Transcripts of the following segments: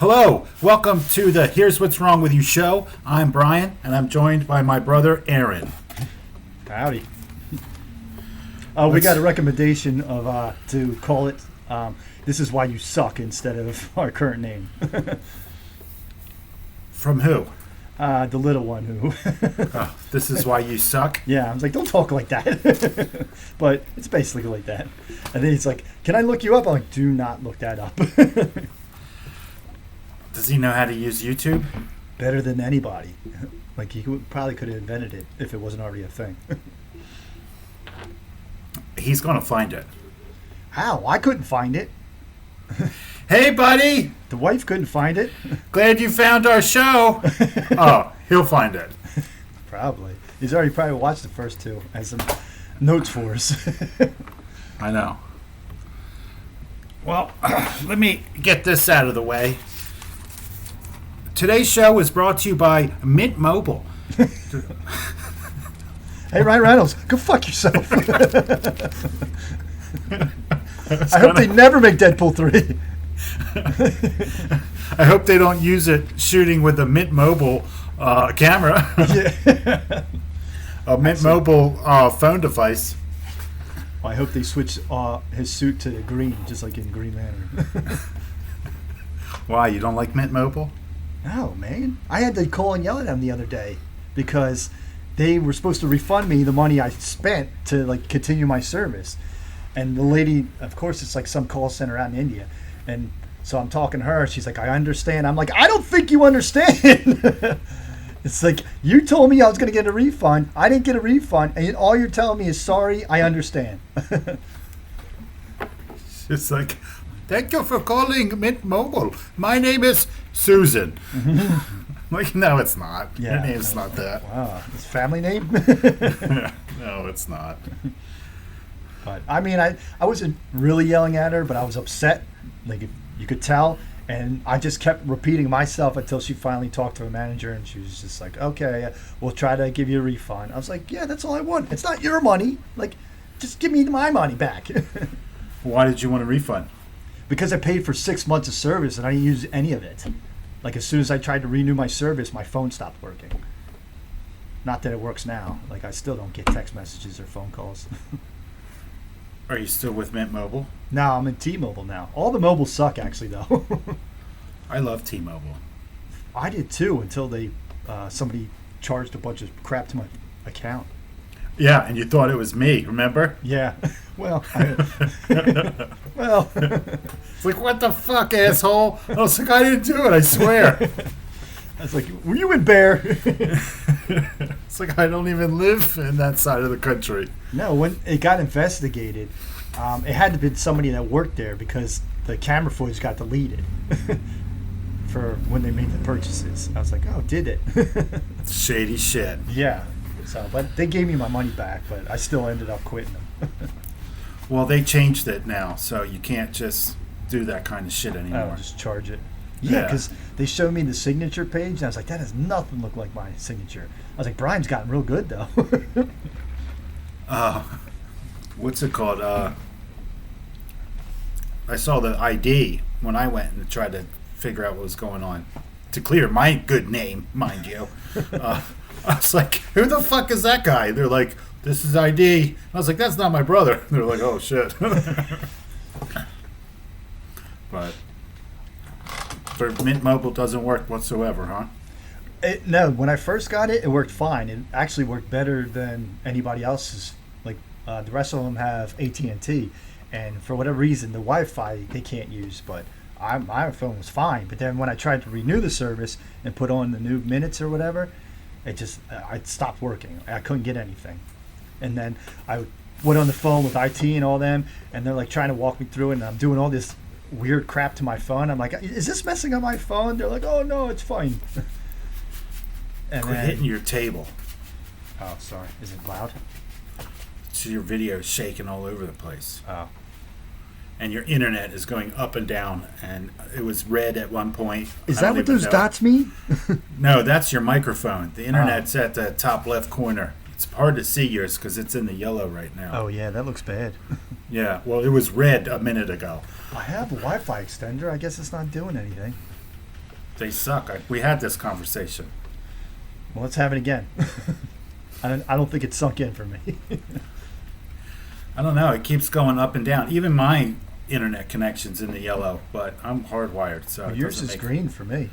Hello, welcome to the Here's What's Wrong With You show. I'm Brian, and I'm joined by my brother, Aaron. Howdy. We got a recommendation of to call it This Is Why You Suck instead of our current name. From who? The little one who... Oh, This Is Why You Suck? Yeah, I was like, don't talk like that. But it's basically like that. And then he's like, can I look you up? I'm like, do not look that up. Does he know how to use YouTube? Better than anybody. Like, probably could have invented it if it wasn't already a thing. He's going to find it. How? I couldn't find it. Hey, buddy! The wife couldn't find it. Glad you found our show. Oh, he'll find it. Probably. He's already probably watched the first two. Has some notes for us. I know. Well, let me get this out of the way. Today's show is brought to you by Mint Mobile. Hey, Ryan Reynolds, go fuck yourself. I hope they never make Deadpool 3. I hope they don't use it shooting with a Mint Mobile camera. Yeah. A Mint Mobile phone device. Well, I hope they switch his suit to green, just like in Green Lantern. Why, you don't like Mint Mobile? No, man. I had to call and yell at them the other day because they were supposed to refund me the money I spent to like continue my service. And the lady, of course, it's like some call center out in India. And so I'm talking to her. She's like, I understand. I'm like, I don't think you understand. It's like, you told me I was going to get a refund. I didn't get a refund. And all you're telling me is, sorry, I understand. It's like, thank you for calling Mint Mobile. My name is Susan. Like, no, it's not. Yeah. Your name's not that. Wow, his family name? No, it's not. But I mean, I wasn't really yelling at her, but I was upset. Like you could tell. And I just kept repeating myself until she finally talked to her manager, and she was just like, okay, we'll try to give you a refund. I was like, yeah, that's all I want. It's not your money. Like, just give me my money back. Why did you want a refund? Because I paid for 6 months of service and I didn't use any of it. Like, as soon as I tried to renew my service, my phone stopped working. Not that it works now. Like, I still don't get text messages or phone calls. Are you still with Mint Mobile? No, I'm in T-Mobile now. All the mobiles suck, actually, though. I love T-Mobile. I did too, until they somebody charged a bunch of crap to my account. Yeah, and you thought it was me, remember? Yeah. Well, It's like, what the fuck, asshole? I was like, I didn't do it, I swear. I was like, were you in Bear? It's like, I don't even live in that side of the country. No, when it got investigated, it had to be somebody that worked there because the camera footage got deleted for when they made the purchases. I was like, oh, did it? Shady shit. Yeah. So, but they gave me my money back, but I still ended up quitting them. Well, they changed it now, so you can't just do that kind of shit anymore. I'll just charge it. Yeah, because they showed me the signature page, and I was like, that does nothing look like my signature. I was like, Brian's gotten real good, though. What's it called? I saw the ID when I went and tried to figure out what was going on. To clear my good name, mind you. I was like, who the fuck is that guy? They're like, this is ID. I was like, that's not my brother. They're like, oh, shit. But for Mint Mobile doesn't work whatsoever, huh? No, when I first got it, it worked fine. It actually worked better than anybody else's. Like, the rest of them have AT&T, and for whatever reason, the Wi-Fi they can't use, but my phone was fine. But then when I tried to renew the service and put on the new minutes or whatever, it just it stopped working. I couldn't get anything. And then I went on the phone with IT and all them, and they're like trying to walk me through it, and I'm doing all this weird crap to my phone. I'm like, is this messing up my phone? They're like, oh no, it's fine. And Quit hitting your table. Oh, sorry. Is it loud? So your video is shaking all over the place. Oh. And your internet is going up and down, and it was red at one point. Is that what those dots mean? No, that's your microphone. The internet's at the top left corner. It's hard to see yours because it's in the yellow right now. Oh, yeah, that looks bad. Yeah, well, it was red a minute ago. I have a Wi-Fi extender. I guess it's not doing anything. They suck. We had this conversation. Well, let's have it again. I don't think it's sunk in for me. I don't know. It keeps going up and down. Even my internet connection's in the yellow, but I'm hardwired, so Well, it yours doesn't is make green for me.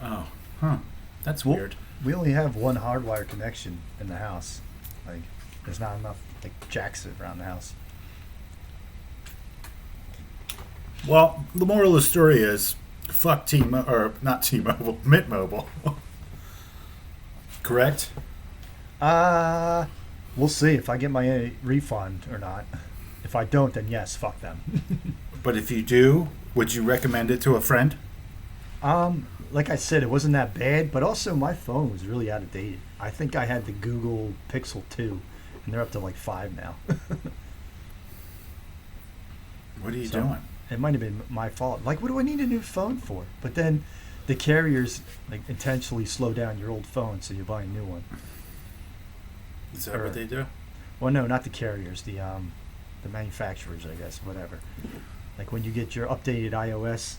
Oh, huh. That's Well, weird. We only have one hardwire connection in the house. Like, there's not enough like jacks around the house. Well, the moral of the story is, fuck or not T-Mobile, Mint Mobile. Correct? We'll see if I get my refund or not. If I don't, then yes, fuck them. But if you do, would you recommend it to a friend? Like I said, it wasn't that bad, but also my phone was really out of date. I think I had the Google Pixel 2, and they're up to like 5 now. What are you So, doing? It might have been my fault. Like, what do I need a new phone for? But then the carriers like intentionally slow down your old phone, so you buy a new one. Is that what they do? Well, no, not the carriers. The manufacturers, I guess. Whatever. Like when you get your updated iOS.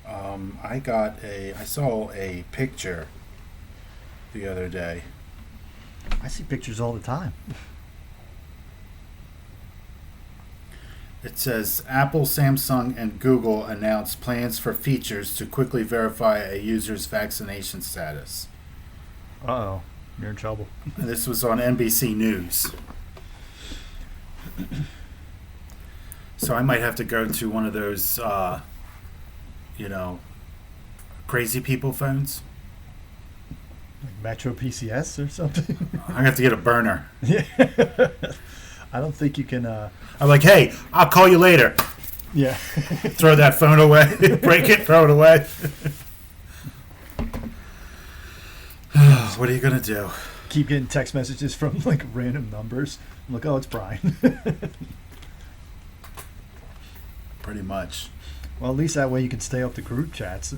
I saw a picture the other day. I see pictures all the time. It says Apple, Samsung, and Google announced plans for features to quickly verify a user's vaccination status. Uh-oh. You're in trouble. And this was on NBC News. So I might have to go to one of those, crazy people phones. Like Metro PCS or something? I'm going to have to get a burner. Yeah. I don't think you can, I'm like, hey, I'll call you later. yeah. Throw that phone away. Break it, throw it away. What are you going to do? Keep getting text messages from like random numbers. I'm like, oh, it's Brian. Pretty much. Well, at least that way you can stay up to group chats.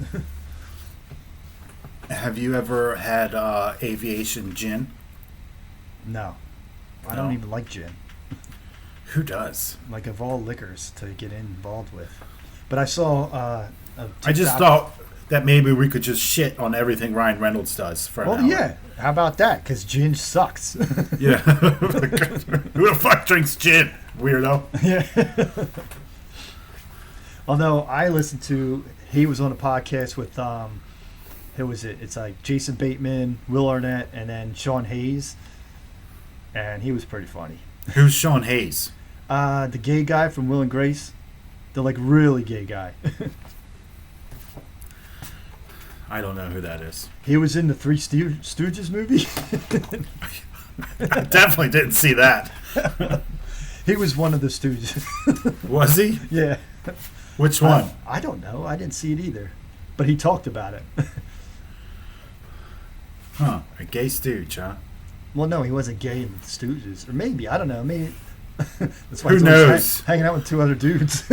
Have you ever had aviation gin? No. I No. don't even like gin. Who does? Like, of all liquors to get involved with. But I saw I just TikTok- thought that maybe we could just shit on everything Ryan Reynolds does for an Well, hour. yeah. How about that? Because gin sucks. Yeah. Who the fuck drinks gin? Weirdo. Yeah. Although I listened to, he was on a podcast with, who was it? It's like Jason Bateman, Will Arnett, and then Sean Hayes. And he was pretty funny. Who's Sean Hayes? The gay guy from Will and Grace. The like really gay guy. I don't know who that is. He was in the Three Stooges movie. I definitely didn't see that. He was one of the Stooges. Was he? Yeah. Which one? I don't know. I didn't see it either. But he talked about it. Huh. A gay stooge, huh? Well, no, he wasn't gay in the Stooges. Or maybe. I don't know. Maybe. That's why Who he's always knows? hanging out with 2 other dudes.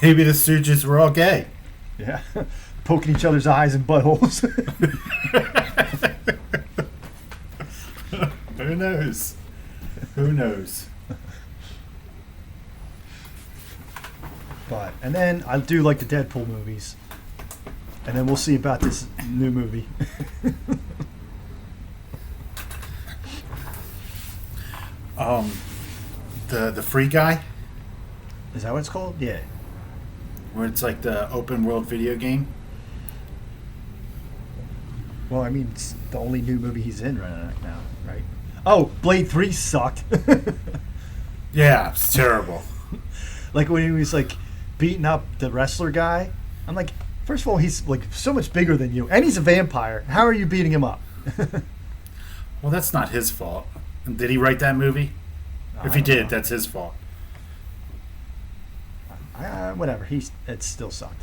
Maybe the Stooges were all gay. Yeah. Poking each other's eyes and buttholes. Who knows? Who knows? But, and then I do like the Deadpool movies. And then we'll see about this new movie. The Free Guy, Is that what it's called? Yeah. where it's like the open world video game. Well, I mean, it's the only new movie he's in right now, right? Oh, Blade 3 sucked. Yeah, it's terrible. Like when he was like beating up the wrestler guy. I'm like, first of all, he's like so much bigger than you, and he's a vampire. How are you beating him up? Well, that's not his fault. And did he write that movie? If he I don't did, know. that's his fault. Whatever. It still sucked.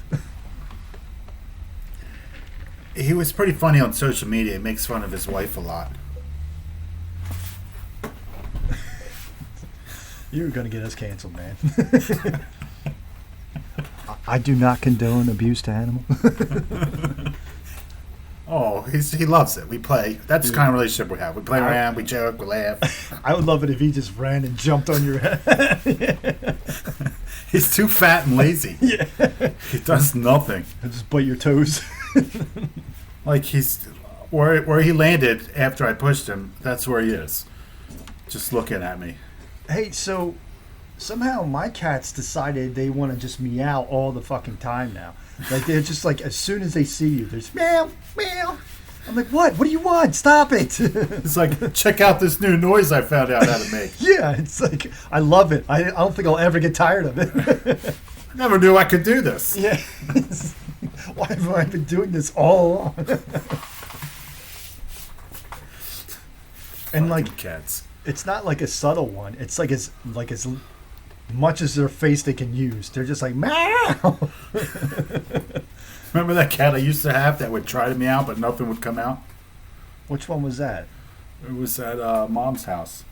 He was pretty funny on social media. He makes fun of his wife a lot. You're gonna get us canceled, man. I do not condone abuse to animals. Oh, he loves it. We play. That's the kind of relationship we have. We play around, we joke, we laugh. I would love it if he just ran and jumped on your head. He's too fat and lazy. Yeah. He does nothing. Just bite your toes. Like he's where he landed after I pushed him. That's where he is, just looking at me. Hey, so somehow my cats decided they want to just meow all the fucking time now. Like they're just like, as soon as they see you, they're just meow, meow. I'm like, what? What do you want? Stop it. It's like, check out this new noise I found out how to make. Yeah, it's like, I love it. I don't think I'll ever get tired of it. I never knew I could do this. Yeah. Why have I been doing this all along? And like, Cats. it's not like a subtle one. It's like as much as their face they can use. They're just like meow. Remember that cat I used to have that would try to meow, but nothing would come out? Which one was that? It was at Mom's house.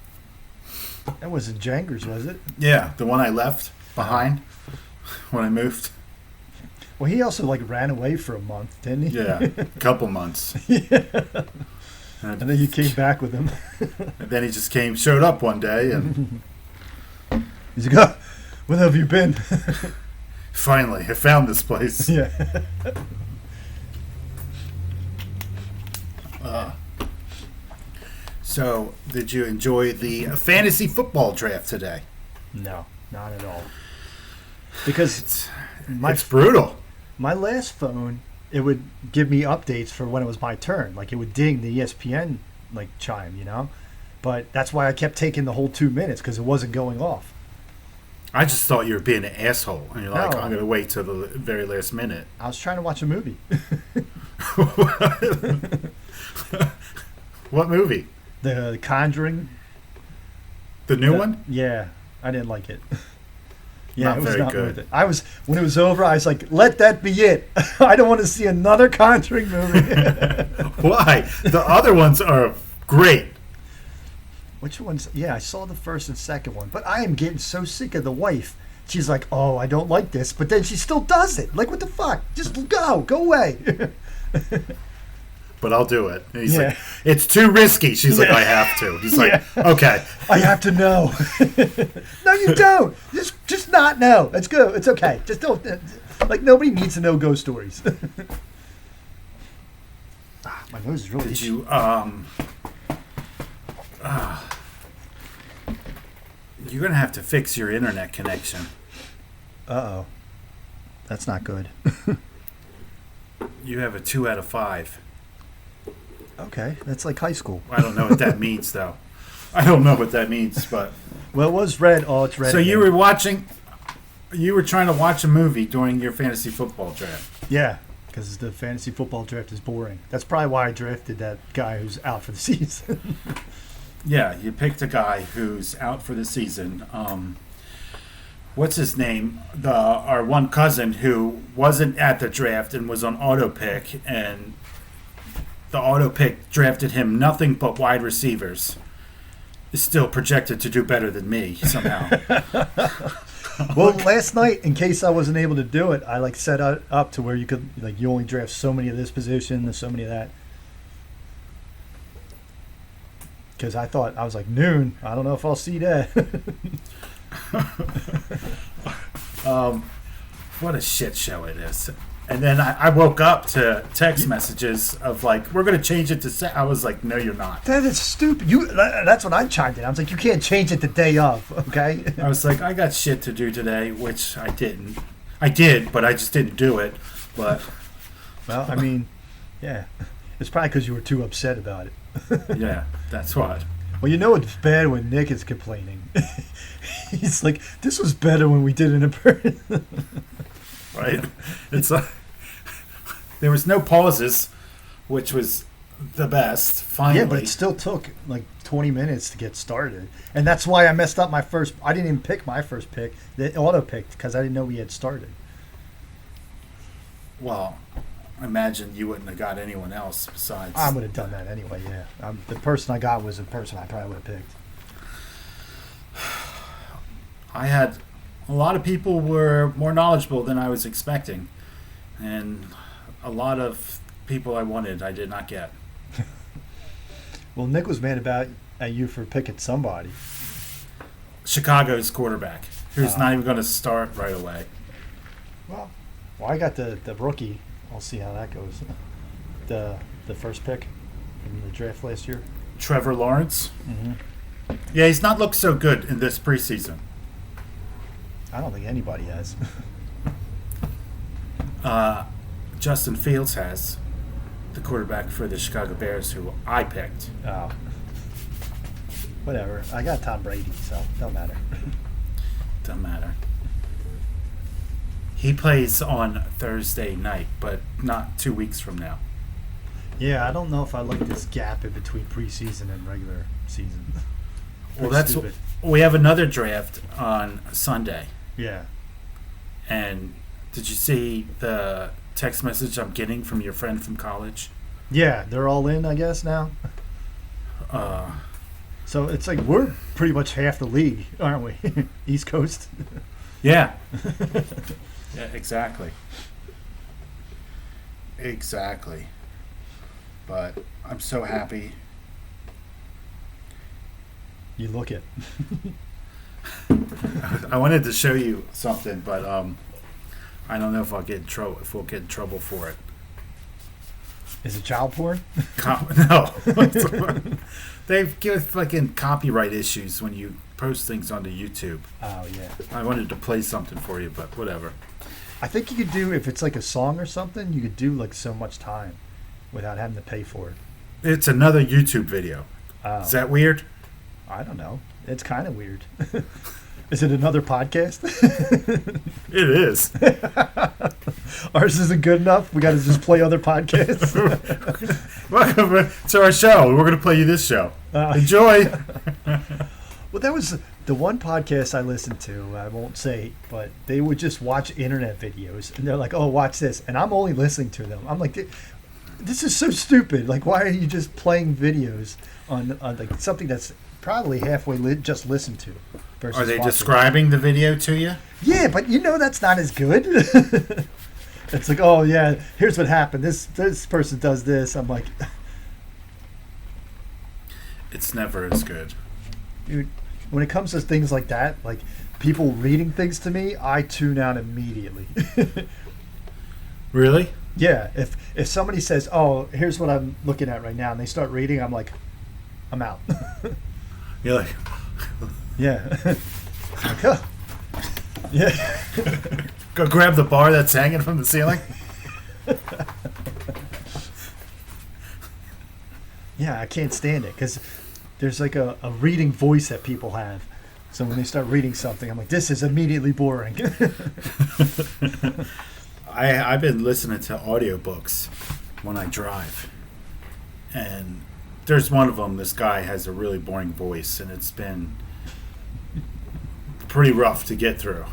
That wasn't Jangers, was it? Yeah, the one I left behind when I moved. Well, he also like ran away for a month, didn't he? Yeah, a couple months. And then you came back with him. And then he just showed up one day, and He's like, oh, where have you been? finally, I found this place. Yeah. So, did you enjoy the fantasy football draft today? No, not at all. Because It's brutal. my last phone, it would give me updates for when it was my turn. Like it would ding the ESPN like chime, you know. But that's why I kept taking the whole 2 minutes because it wasn't going off. I just thought you were being an asshole, and you're like, No. I'm going to wait till the very last minute. I was trying to watch a movie. What movie? The Conjuring. The new one? Yeah, I didn't like it. Yeah, Not it was very not good. worth it. I was when it was over. I was like, "Let that be it." I don't want to see another Conjuring movie. Why? The other ones are great. Which ones? Yeah, I saw the first and second one, but I am getting so sick of the wife. She's like, "Oh, I don't like this," but then she still does it. Like, what the fuck? Just go away. But I'll do it. And he's Yeah. like, it's too risky. She's like, Yeah. I have to. He's like, Yeah. okay. I have to know. No, you don't. Just not know. It's good. It's okay. Just don't. Like nobody needs to know ghost stories. My nose is really. Did you, you're going to have to fix your internet connection. Uh-oh. That's not good. You have a 2 out of 5. Okay, that's like high school. I don't know what that means, though. I don't know what that means, but. Well, it was red. Oh, it's red. So you again. you were trying to watch a movie during your fantasy football draft. Yeah, because the fantasy football draft is boring. That's probably why I drafted that guy who's out for the season. Yeah, you picked a guy who's out for the season. What's his name? Our one cousin who wasn't at the draft and was on auto pick, and the auto pick drafted him nothing but wide receivers. Is still projected to do better than me somehow. Well, last night, in case I wasn't able to do it, I like set it up to where you could like you only draft so many of this position and so many of that. Because I thought I was like noon. I don't know if I'll see that. What a shit show it is. And then I woke up to text messages of like, we're going to change it to I was like, no, you're not. That is stupid. That's what I chimed in. I was like, you can't change it the day of, okay? I was like, I got shit to do today, which I didn't. I did, but I just didn't do it. But Well, I mean, yeah. It's probably because you were too upset about it. yeah, that's what. Well, you know it's bad when Nick is complaining. He's like, this was better when we did it in person. Right? It's like there was no pauses, which was the best. Finally, Yeah, but it still took like 20 minutes to get started. And that's why I messed up my first. I didn't even pick my first pick. They auto picked because I didn't know we had started. Well, I imagine you wouldn't have got anyone else besides. I would have done that anyway, yeah. The person I got was the person I probably would have picked. I had a lot of people were more knowledgeable than I was expecting, and a lot of people I wanted I did not get. Well, Nick was mad at you for picking somebody. Chicago's quarterback. who's not even going to start right away. Well, I got the rookie. I'll see how that goes. The first pick from the draft last year. Trevor Lawrence. Mm-hmm. Yeah, he's not looked so good in this preseason. I don't think anybody has. Justin Fields has, the quarterback for the Chicago Bears, who I picked. Oh. Whatever. I got Tom Brady, so don't matter. Doesn't matter. He plays on Thursday night, but not 2 weeks from now. Yeah, I don't know if I like this gap in between preseason and regular season. Well, Pretty stupid. we have another draft on Sunday. Yeah. And did you see the text message I'm getting from your friend from college? Yeah, they're all in, I guess, now. So it's like we're pretty much half the league, aren't we? East Coast. Yeah. Yeah, exactly. Exactly. But I'm so happy. You look it. I wanted to show you something, but I don't know if I'll get in trouble. If we'll get in trouble for it. Is it child porn? No. They give fucking copyright issues when you post things onto YouTube. Oh, yeah. I wanted to play something for you, but whatever. I think you could do, if it's like a song or something, you could do like so much time without having to pay for it. It's another YouTube video. Oh. Is that weird? I don't know. It's kind of weird. Is it another podcast? It is. Ours isn't good enough. We got to just play other podcasts. Welcome to our show. We're going to play you this show. Enjoy. Well, that was the one podcast I listened to. I won't say, but they would just watch internet videos, and they're like, "Oh, watch this," and I'm only listening to them. I'm like, "This is so stupid! Like, why are you just playing videos on like something that's probably halfway just listened to?" Versus Are they watching. describing the video to you? Yeah, but that's not as good. It's like, oh yeah, here's what happened. This person does this. I'm like, It's never as good. dude, when it comes to things like that, like people reading things to me, I tune out immediately. Really? Yeah, if somebody says, "Oh, here's what I'm looking at right now," and they start reading, I'm like, I'm out. You're like, Yeah. Like, huh. Yeah. go grab the bar that's hanging from the ceiling. Yeah, I can't stand it because there's like a reading voice that people have. So when they start reading something, I'm like, this is immediately boring. I've been listening to audiobooks when I drive. And there's one of them, this guy has a really boring voice, and it's been pretty rough to get through.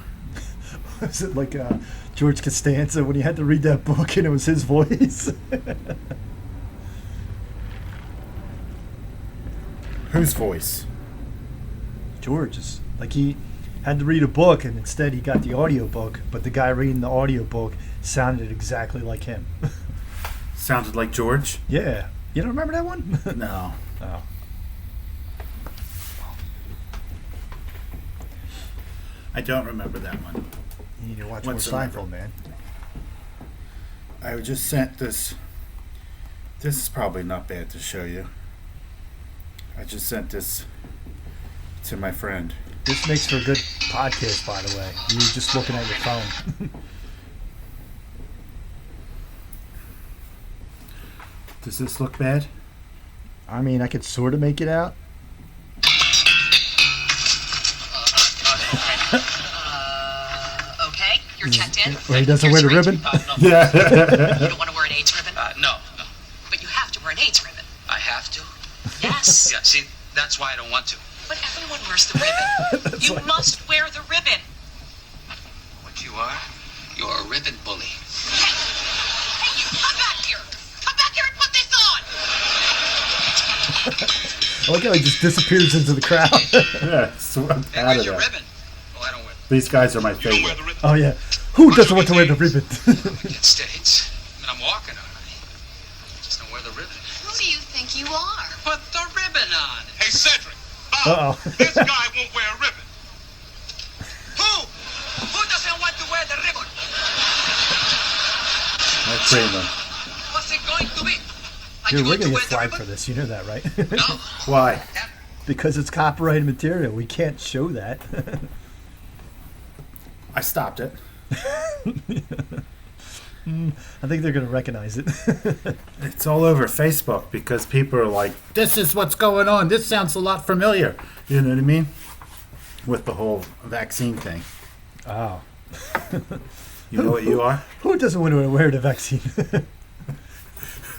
Was it like George Costanza when he had to read that book and it was his voice? Whose voice? George's. Like he had to read a book and instead he got the audiobook, but the guy reading the audiobook sounded exactly like him. Sounded like George? Yeah. You don't remember that one? No. Oh. I don't remember that one. You need to watch What's more the Seinfeld, man. I just sent this. This is probably not bad to show you. I just sent this to my friend. This makes for a good podcast, by the way. You just looking at your phone. Does this look bad? I mean, I could sort of make it out. Okay, you're checked in. Well, he doesn't wear the ribbon? No. Yeah. You don't want to wear an AIDS ribbon? No. But you have to wear an AIDS ribbon. I have to? Yes. Yeah, see, that's why I don't want to. But everyone wears the ribbon. You must wear the ribbon. What you are? You're a ribbon bully. Hey, you come back here. Come back here and put this on. I like how he just disappears into the crowd. Yeah, so I'm Hey, out where's of your that. ribbon? Oh, I don't wear These guys are my You don't wear favorite. the ribbon. Oh, yeah. Who doesn't want to wear the ribbon? In States. I mean, I'm walking on it. I just don't wear the ribbon. Who do you think you are? Put the ribbon on. Hey, Cedric. Uh-oh. This guy won't wear a ribbon. Who? Kramer. What's it going to be? Are Dude, you we're going gonna to get wear the flagged ribbon? for this. You know that, right? No. Why? Because it's copyrighted material. We can't show that. I stopped it. I think they're gonna recognize it. It's all over Facebook because people are like, this is what's going on. This sounds a lot familiar. You know what I mean? With the whole vaccine thing. Oh. You know what you are? Who doesn't want to wear the vaccine?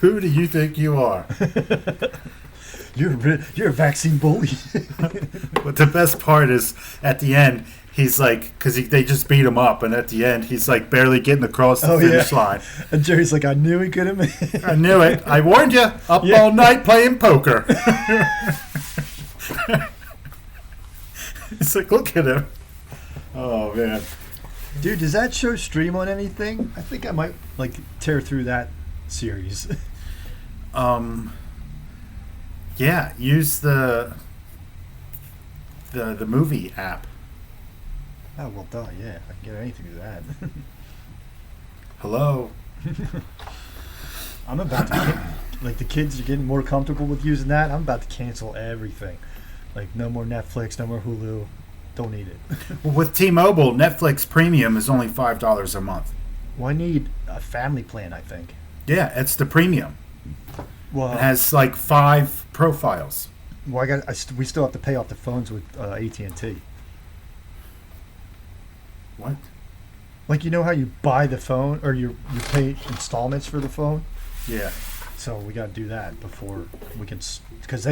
Who do you think you are? You're a vaccine bully. But the best part is at the end, he's like, because they just beat him up, and at the end, he's like barely getting across the finish line. And Jerry's like, I knew he could have. I knew it. I warned you. Up Yeah. all night playing poker. It's like, look at him. Oh, man. Dude, does that show stream on anything? I think I might like tear through that series. Yeah, use the movie app. Oh well, duh. Yeah, I can get anything to that. Hello. I'm about to like the kids are getting more comfortable with using that. I'm about to cancel everything. Like no more Netflix, no more Hulu. Don't need it. Well, with T-Mobile, Netflix Premium is only $5 a month. Well, I need a family plan. I think. Yeah, it's the premium. Well, It has like 5 profiles. well, we still have to pay off the phones with AT&T. What? Like you know how you buy the phone or you pay installments for the phone. Yeah. So we got to do that before we can, because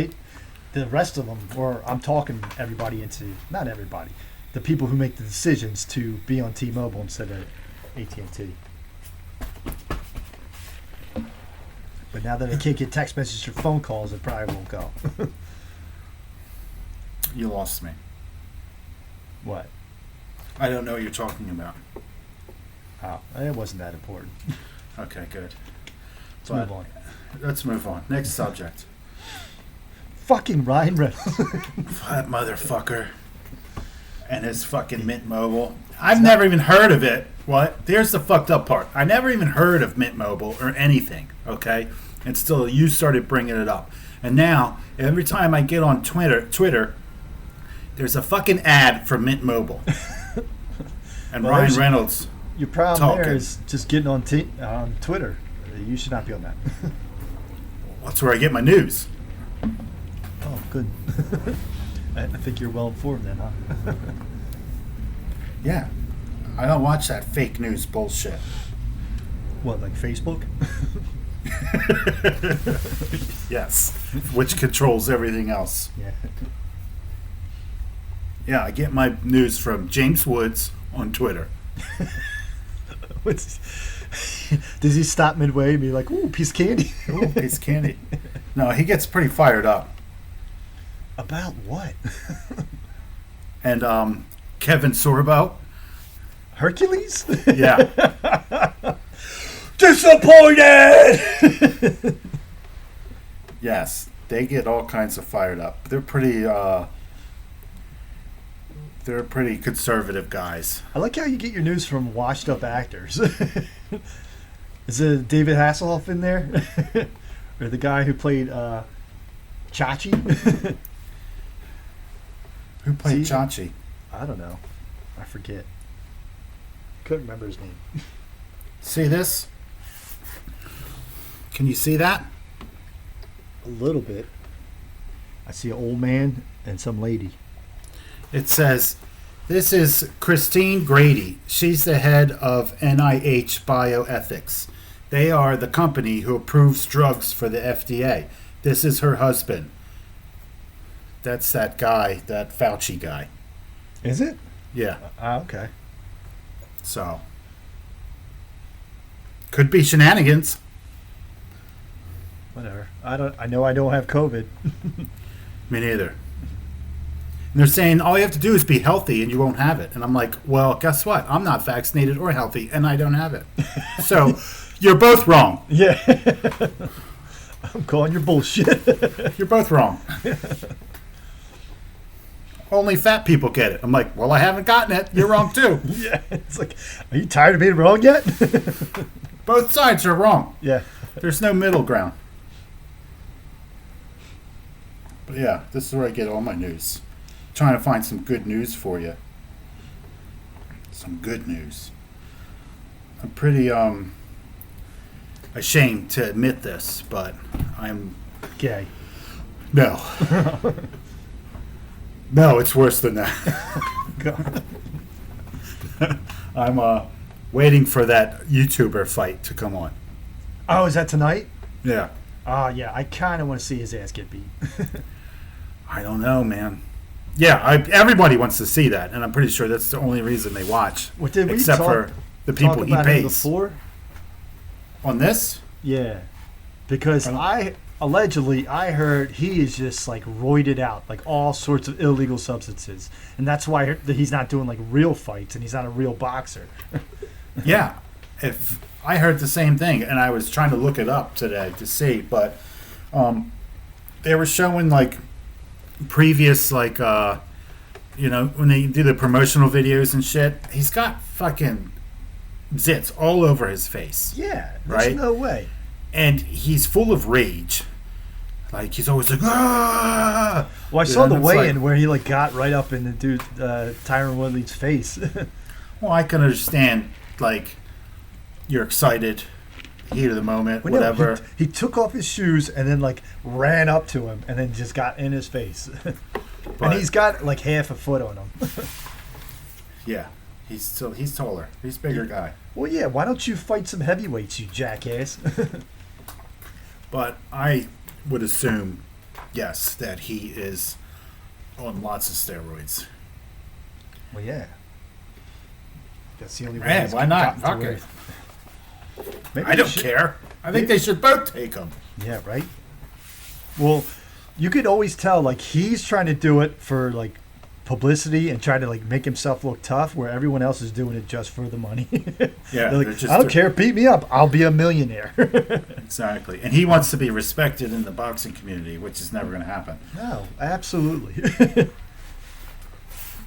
the rest of them, or I'm talking everybody into, not everybody, the people who make the decisions to be on T-Mobile instead of AT&T. But now that I can't get text messages or phone calls, it probably won't go. You lost me. What? I don't know what you're talking about. Oh, it wasn't that important. Okay, good. Let's move on. Let's move on. Next subject. Fucking Ryan Reynolds. That motherfucker and his fucking Mint Mobile. I've never even heard of it. What? Here's the fucked up part. I never even heard of Mint Mobile or anything, okay? And still, you started bringing it up. And now, every time I get on Twitter, there's a fucking ad for Mint Mobile. And Well, Ryan there's- Reynolds. Your problem there Talking. is just getting on Twitter. You should not be on that. That's where I get my news. Oh, good. I think you're well informed then, huh? Yeah. I don't watch that fake news bullshit. What, like Facebook? Yes. Which controls everything else. Yeah. Yeah, I get my news from James Woods on Twitter. Does he stop midway and be like, ooh, piece of candy? Ooh, piece of candy. No, he gets pretty fired up. About what? And Kevin Sorbo. Hercules? Yeah. Disappointed! Yes. They get all kinds of fired up. They're pretty conservative guys. I like how you get your news from washed up actors. Is it David Hasselhoff in there? Or the guy who played Chachi? Who played See? Chachi? I don't know. I forget. Couldn't remember his name. See this? Can you see that? A little bit. I see an old man and some lady. It says, this is Christine Grady. She's the head of NIH Bioethics. They are the company who approves drugs for the FDA. This is her husband. That's that guy, that Fauci guy. Is it? Yeah, Okay. so. Could be shenanigans. Whatever. I know I don't have COVID. Me neither. And they're saying all you have to do is be healthy and you won't have it. And I'm like, well, guess what? I'm not vaccinated or healthy and I don't have it. So you're both wrong. Yeah. I'm calling your bullshit. You're both wrong. only fat people get it. I'm like, well, I haven't gotten it. You're wrong too. Yeah, it's like, are you tired of being wrong yet? Both sides are wrong. Yeah. There's no middle ground. But yeah, this is where I get all my news. Trying to find some good news for you. Some good news. I'm pretty ashamed to admit this, but I'm Gay. no. No, it's worse than that. God. I'm waiting for that YouTuber fight to come on. Oh, is that tonight? Yeah. Oh, yeah. I kind of want to see his ass get beat. I don't know, man. Yeah, everybody wants to see that, and I'm pretty sure that's the only reason they watch. What did we except talk- for the people Talk he about him pays. before? On this? Yeah. Because I heard he is just like roided out, like all sorts of illegal substances. And that's why he's not doing like real fights and he's not a real boxer. Yeah. If I heard the same thing, and I was trying to look it up today to see, but they were showing like previous like when they do the promotional videos and shit, he's got fucking zits all over his face. Yeah. There's Right? no way. And he's full of rage. Like he's always like, ah. Well, I saw the And it's weigh-in like- where he like got right up in the dude Tyron Woodley's face. Well, I can understand, like, you're excited, heat of the moment, Well, no, whatever. he took off his shoes and then like ran up to him and then just got in his face. But, And he's got like half a foot on him. yeah, he's taller. He's a bigger guy. Well, yeah. Why don't you fight some heavyweights, you jackass? But I would assume, yes, that he is on lots of steroids. Well, yeah. That's the only way. Man, he's why not? gotten to Fuck where- it. Maybe I we don't should- care. I think they should both take him. Yeah, right. Well, you could always tell like he's trying to do it for like publicity and trying to like make himself look tough, where everyone else is doing it just for the money. Yeah, They're like, they're just I don't care, beat me up, I'll be a millionaire. Exactly. And he wants to be respected in the boxing community, which is never going to happen. No, absolutely.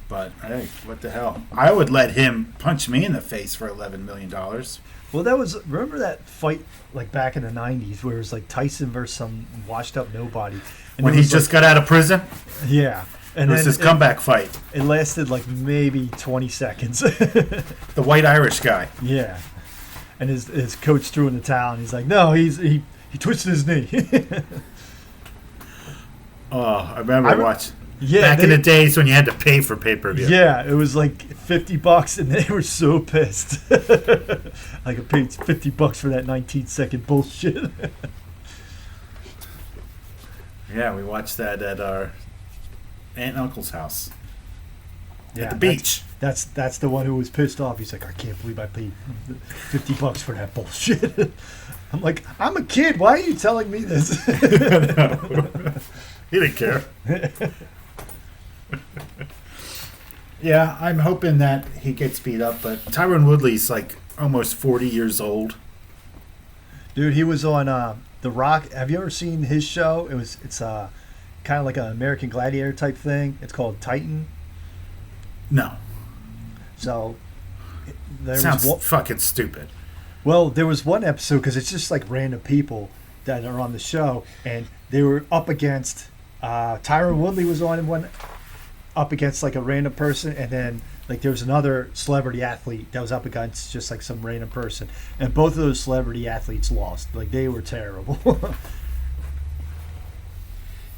But, hey, what the hell? I would let him punch me in the face for $11 million. Well, that was, remember that fight like back in the 90s where it was like Tyson versus some washed up nobody. And When it he was, just got out of prison, like, yeah. And it was his comeback fight. It lasted like maybe 20 seconds. The white Irish guy. Yeah. And his coach threw in the towel and he's like, no, he twisted his knee. Oh, I remember watching. Yeah, Back in they- the days when you had to pay for pay-per-view. Yeah, it was like $50 and they were so pissed. Like I paid $50 for that 19-second bullshit. Yeah, we watched that at our aunt and uncle's house. Yeah, At the beach. That's the one who was pissed off. He's like, I can't believe I paid $50 for that bullshit. I'm like, I'm a kid. Why are you telling me this? He didn't care. Yeah, I'm hoping that he gets beat up, but Tyron Woodley's like almost 40 years old. Dude, he was on The Rock. Have you ever seen his show? It's kind of like an American Gladiator type thing. It's called Titan. No. So there Sounds was one, fucking stupid. well, there was one episode because it's just like random people that are on the show, and they were up against Tyron Woodley was on one up against like a random person, and then like there was another celebrity athlete that was up against just like some random person, and both of those celebrity athletes lost. Like they were terrible.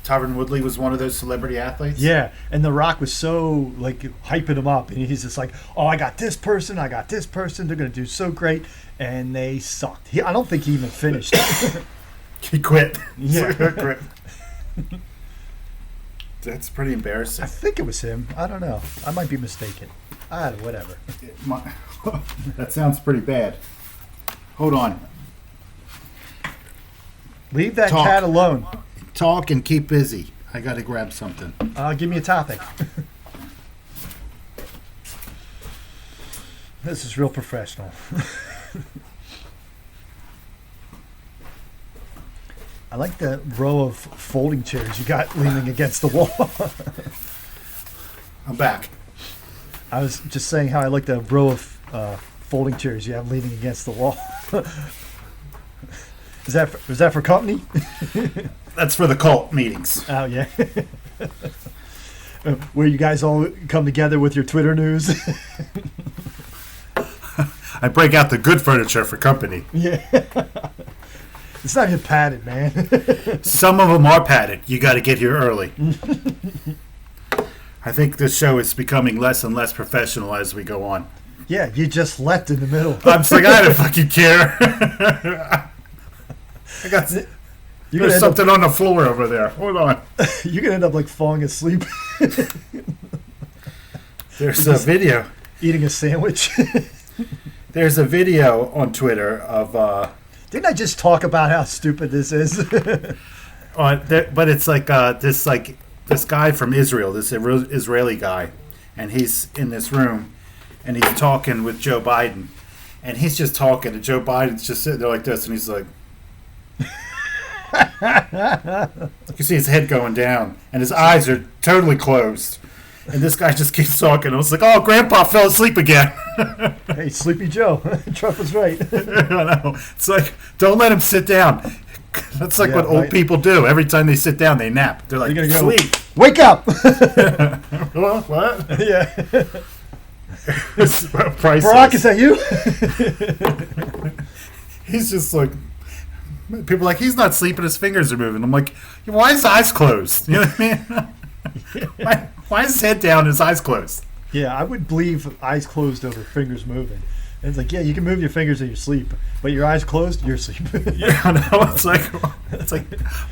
Tyron Woodley was one of those celebrity athletes? Yeah, and The Rock was so like hyping him up, and he's just like, "Oh, I got this person, I got this person. They're gonna do so great," and they sucked. I don't think he even finished. He quit. Yeah. Quit. That's pretty I embarrassing. think it was him. I don't know. I might be mistaken. I don't. Whatever. That sounds pretty bad. Hold on. Leave that Talk. cat alone. Talk and keep busy. I gotta grab something. Give me a topic. This is real professional. I like the row of folding chairs you got leaning against the wall. I'm back. I was just saying how I like the row of folding chairs you have leaning against the wall. Is that for company? That's for the cult meetings. Oh yeah. Where you guys all come together with your Twitter news. I break out the good furniture for company. Yeah. It's not even padded, man. Some of them are padded. You got to get here early. I think this show is becoming less and less professional as we go on. Yeah, you just left in the middle. I'm just like, I don't fucking care. I got there's something on the floor over there. Hold on. You're gonna end up like falling asleep, There's a video. eating a sandwich. There's a video on Twitter of Didn't I just talk about how stupid this is? but it's like this guy from Israel, this Israeli guy, and he's in this room, and he's talking with Joe Biden, and he's just talking, and Joe Biden's just sitting there like this, and he's like, you see his head going down, and his eyes are totally closed, and this guy just keeps talking. I was like, oh, Grandpa fell asleep again. Hey, Sleepy Joe. Trump was right. I know. It's like, don't let him sit down. That's like Yeah, what old right. people do. Every time they sit down, they nap. They're like, You're gonna go, sleep. Wake up! What? Yeah. Priceless. Barack, is that you? He's just like, people are like, he's not sleeping, his fingers are moving. I'm like, why is his eyes closed? You know what I mean? Why is his head down and his eyes closed? Yeah, I would believe eyes closed over fingers moving. And it's like, yeah, you can move your fingers in your sleep, but your eyes closed, you're asleep. Yeah, I know. It's like,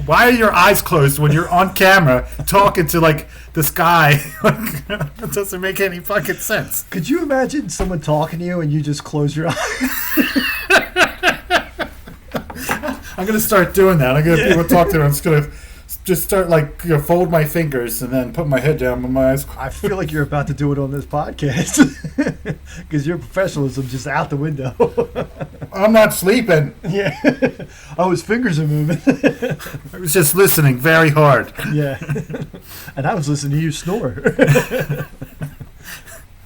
why are your eyes closed when you're on camera talking to like this guy? That doesn't make any fucking sense. Could you imagine someone talking to you and you just close your eyes? I'm gonna start doing that. I'm gonna people talk to them. I'm just gonna start like fold my fingers and then put my head down with my eyes. I feel like you're about to do it on this podcast because your professionalism just out the window. I'm not sleeping. Yeah. Oh, his fingers are moving. I was just listening very hard. Yeah. And I was listening to you snore.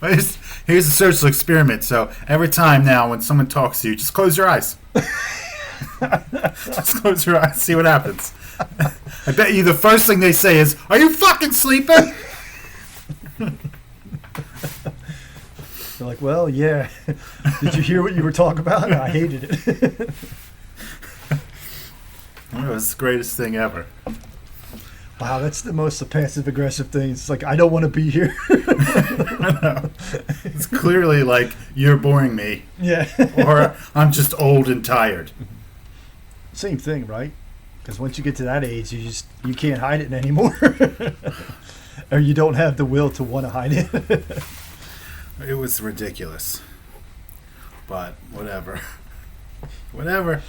Here's a social experiment. So every time now when someone talks to you, just close your eyes. Just close your eyes. See what happens. I bet you the first thing they say is, "Are you fucking sleeping?" They're like, well, yeah. Did you hear what you were talking about? I hated it. It was the greatest thing ever. Wow, that's the most passive aggressive thing. It's like, I don't want to be here. I know. It's clearly like you're boring me, Yeah. or I'm just old and tired. Same thing, right? Because once you get to that age, you can't hide it anymore, or you don't have the will to want to hide it. It was ridiculous, but whatever. Whatever.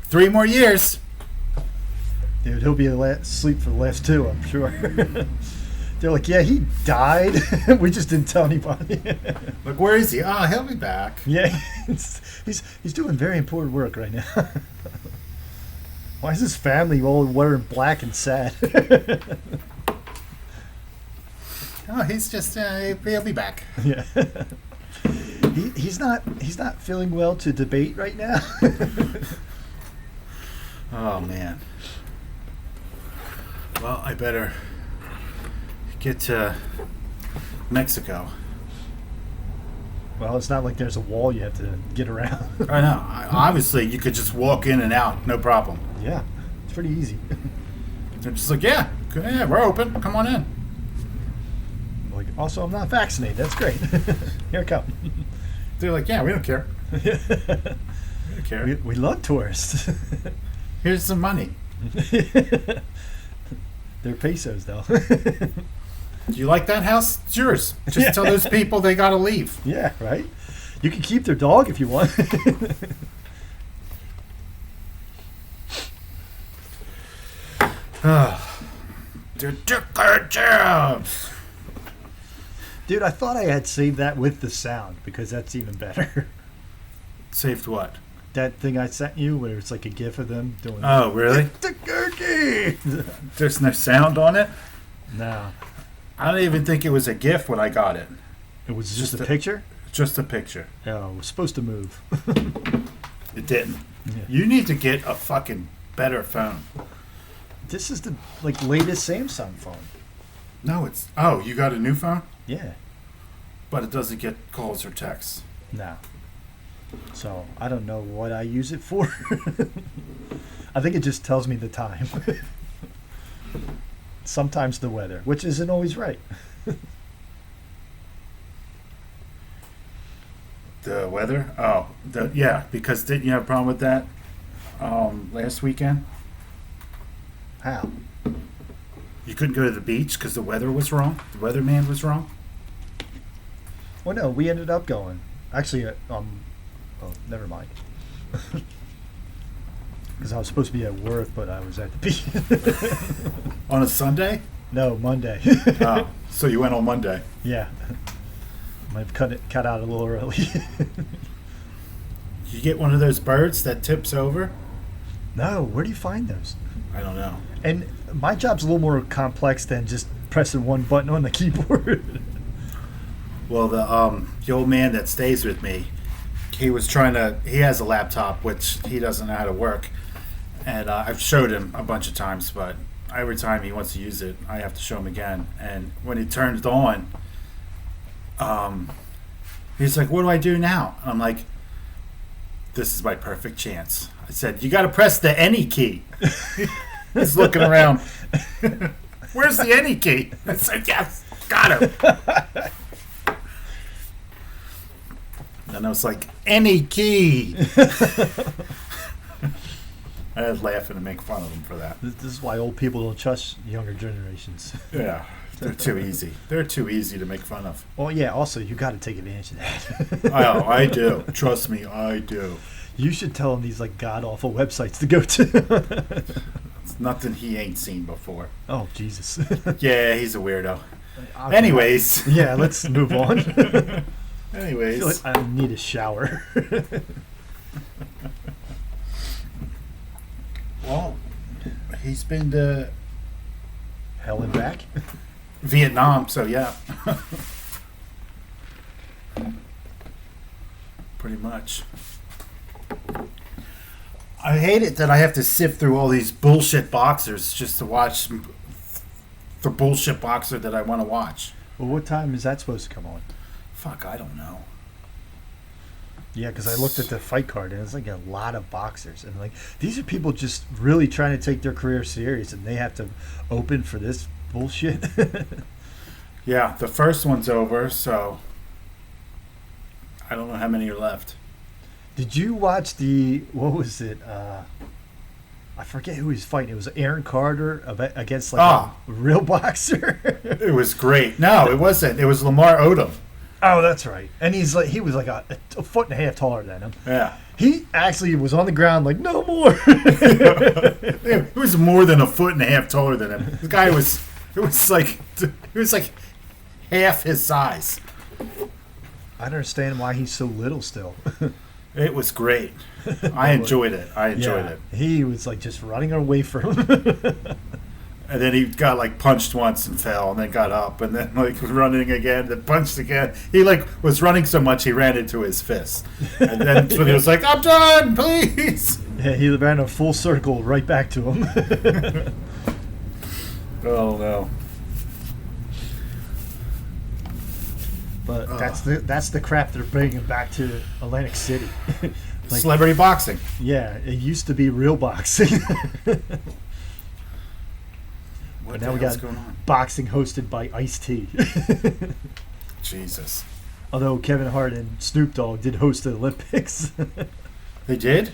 3 more years. Dude, he'll be asleep for the last 2, I'm sure. They're like, yeah, he died. We just didn't tell anybody. Like, where is he? Ah, he'll be back. Yeah, he's doing very important work right now. Why is his family all wearing black and sad? Oh, he's just he'll be back. Yeah. He's not feeling well to debate right now. Oh man. Well, I better get to Mexico. Well, it's not like there's a wall you have to get around. I know. Obviously, you could just walk in and out, no problem. Yeah, it's pretty easy. They're just like, yeah, we're open. Come on in. Like, also, I'm not vaccinated. That's great. Here I come. They're like, yeah, we don't care. We don't care. We love tourists. Here's some money. They're pesos, though. Do you like that house? It's yours. Just Yeah. tell those people they gotta leave. Yeah, right? You can keep their dog if you want. They took our jobs. Dude, I thought I had saved that with the sound because that's even better. Saved what? That thing I sent you where it's like a gif of them doing Oh, really? the cookie. There's no sound on it? No. I don't even think it was a gift when I got it. It was just Just a a- picture. Just a picture. Oh, it was supposed to move. It didn't. Yeah. You need to get a fucking better phone. This is the latest Samsung phone. No, it's. Oh, you got a new phone? Yeah. But it doesn't get calls or texts. No. So I don't know what I use it for. I think it just tells me the time. Sometimes the weather, which isn't always right. The weather? Oh, yeah. Because didn't you have a problem with that last weekend? How? You couldn't go to the beach because the weather was wrong. The weatherman was wrong. Well, no, we ended up going. Actually, oh, never mind. Because I was supposed to be at work, but I was at the beach. On a Sunday? No, Monday. Oh, so you went on Monday. Yeah. Might have cut out a little early. You get one of those birds that tips over? No, where do you find those? I don't know. And my job's a little more complex than just pressing one button on the keyboard. Well, the old man that stays with me, he has a laptop which he doesn't know how to work, and I've showed him a bunch of times, but every time he wants to use it, I have to show him again. And when he turns it on, he's like, "What do I do now?" And I'm like, "This is my perfect chance." I said, "You got to press the any key." He's looking around. Where's the any key? I said, "Yes, got him." And I was like, any key. I was laughing to make fun of him for that. This is why old people don't trust younger generations. Yeah, they're too easy. They're too easy to make fun of. Well, yeah, also, you got to take advantage of that. Oh, I do. Trust me, I do. You should tell them these, god-awful websites to go to. It's nothing he ain't seen before. Oh, Jesus. Yeah, he's a weirdo. Anyways. Yeah, let's move on. I feel Anyways. like I need a shower. Well, he's been to Hell and back. Vietnam, so yeah. Pretty much. I hate it that I have to sift through all these bullshit boxers just to watch the bullshit boxer that I want to watch. Well, what time is that supposed to come on? Fuck, I don't know. Yeah, because I looked at the fight card and it's like a lot of boxers, and these are people just really trying to take their career serious, and they have to open for this bullshit. Yeah, the first one's over, so I don't know how many are left. Did you watch what was it? I forget who he's fighting. It was Aaron Carter against a real boxer. It was great. No, it wasn't. It was Lamar Odom. Oh, that's right. And he was like a foot and a half taller than him. Yeah. He actually was on the ground like, no more. It was more than a foot and a half taller than him. The guy was like half his size. I don't understand why he's so little still. It was great. I enjoyed it. Yeah, he was just running away from him. And then he got punched once and fell, and then got up, and then was running again, then punched again. He was running so much he ran into his fist, and then when he was like, "I'm done, please." Yeah, he ran a full circle right back to him. Oh no! But that's the crap they're bringing back to Atlantic City. Celebrity boxing. Yeah, it used to be real boxing. What But now we got going on? boxing hosted by Ice-T. Jesus. Although Kevin Hart and Snoop Dogg did host the Olympics. They did?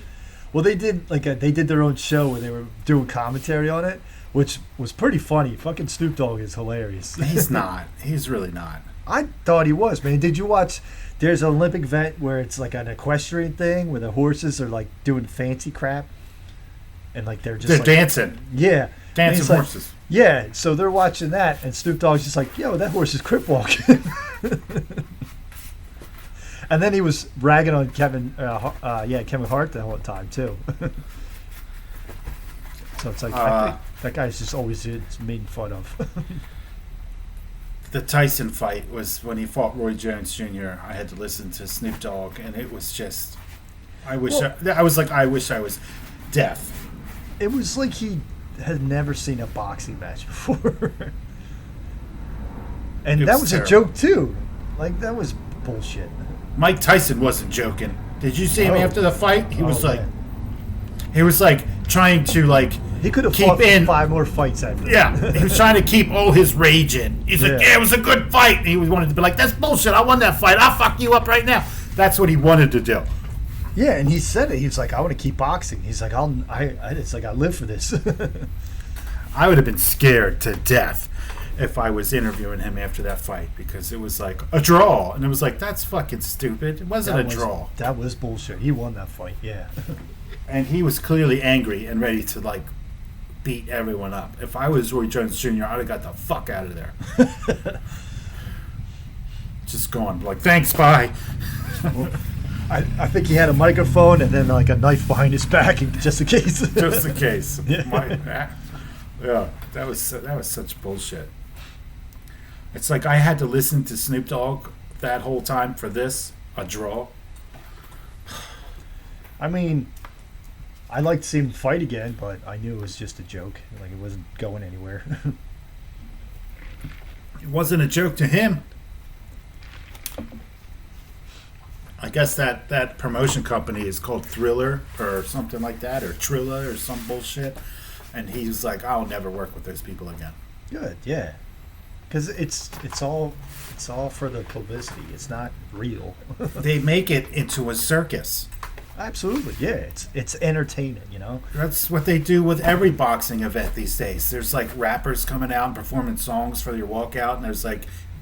Well, they did they did their own show where they were doing commentary on it, which was pretty funny. Fucking Snoop Dogg is hilarious. He's not. He's really not. I thought he was, man. Did you watch? There's an Olympic event where it's like an equestrian thing where the horses are doing fancy crap, and they're just dancing. Yeah, Dancing and he's horses. Yeah, so they're watching that, and Snoop Dogg's just like, "Yo, that horse is crip walking." And then he was ragging on Kevin Hart the whole time too. So it's that guy's just always making fun of. the Tyson fight was when he fought Roy Jones Jr. I had to listen to Snoop Dogg, and it was just. I wish I was like, I wish I was deaf. It was like he had never seen a boxing match before. And that was terrible. a joke too. Like that was bullshit. Mike Tyson wasn't joking. Did you see him Oh. after the fight? He was like, man. he was like trying to like He could have keep fought in. 5 more fights after that. Yeah, he was trying to keep all his rage in. He's like, Yeah. yeah, it was a good fight. And he wanted to be like, that's bullshit. I won that fight. I'll fuck you up right now. That's what he wanted to do. Yeah, and he said it. He was like, I want to keep boxing. He's like, it's like I live for this. I would have been scared to death if I was interviewing him after that fight because it was like a draw. And it was like, that's fucking stupid. It wasn't a draw. That was bullshit. He won that fight, yeah. And he was clearly angry and ready to like beat everyone up. If I was Roy Jones Jr., I'd have got the fuck out of there. Just going like, thanks, bye. I think he had a microphone and then like a knife behind his back just in case. Just in case. Yeah. Yeah, that was such bullshit. It's like I had to listen to Snoop Dogg that whole time for this, a draw. I mean, I'd like to see him fight again, but I knew it was just a joke. Like it wasn't going anywhere. It wasn't a joke to him. I guess that promotion company is called Thriller or something like that, or Trilla or some bullshit. And he's like, I'll never work with those people again. Good, yeah. Because it's all for the publicity. It's not real. They make it into a circus. Absolutely, yeah. It's entertainment, you know. That's what they do with every boxing event these days. There's like rappers coming out and performing songs for your walkout, and there's like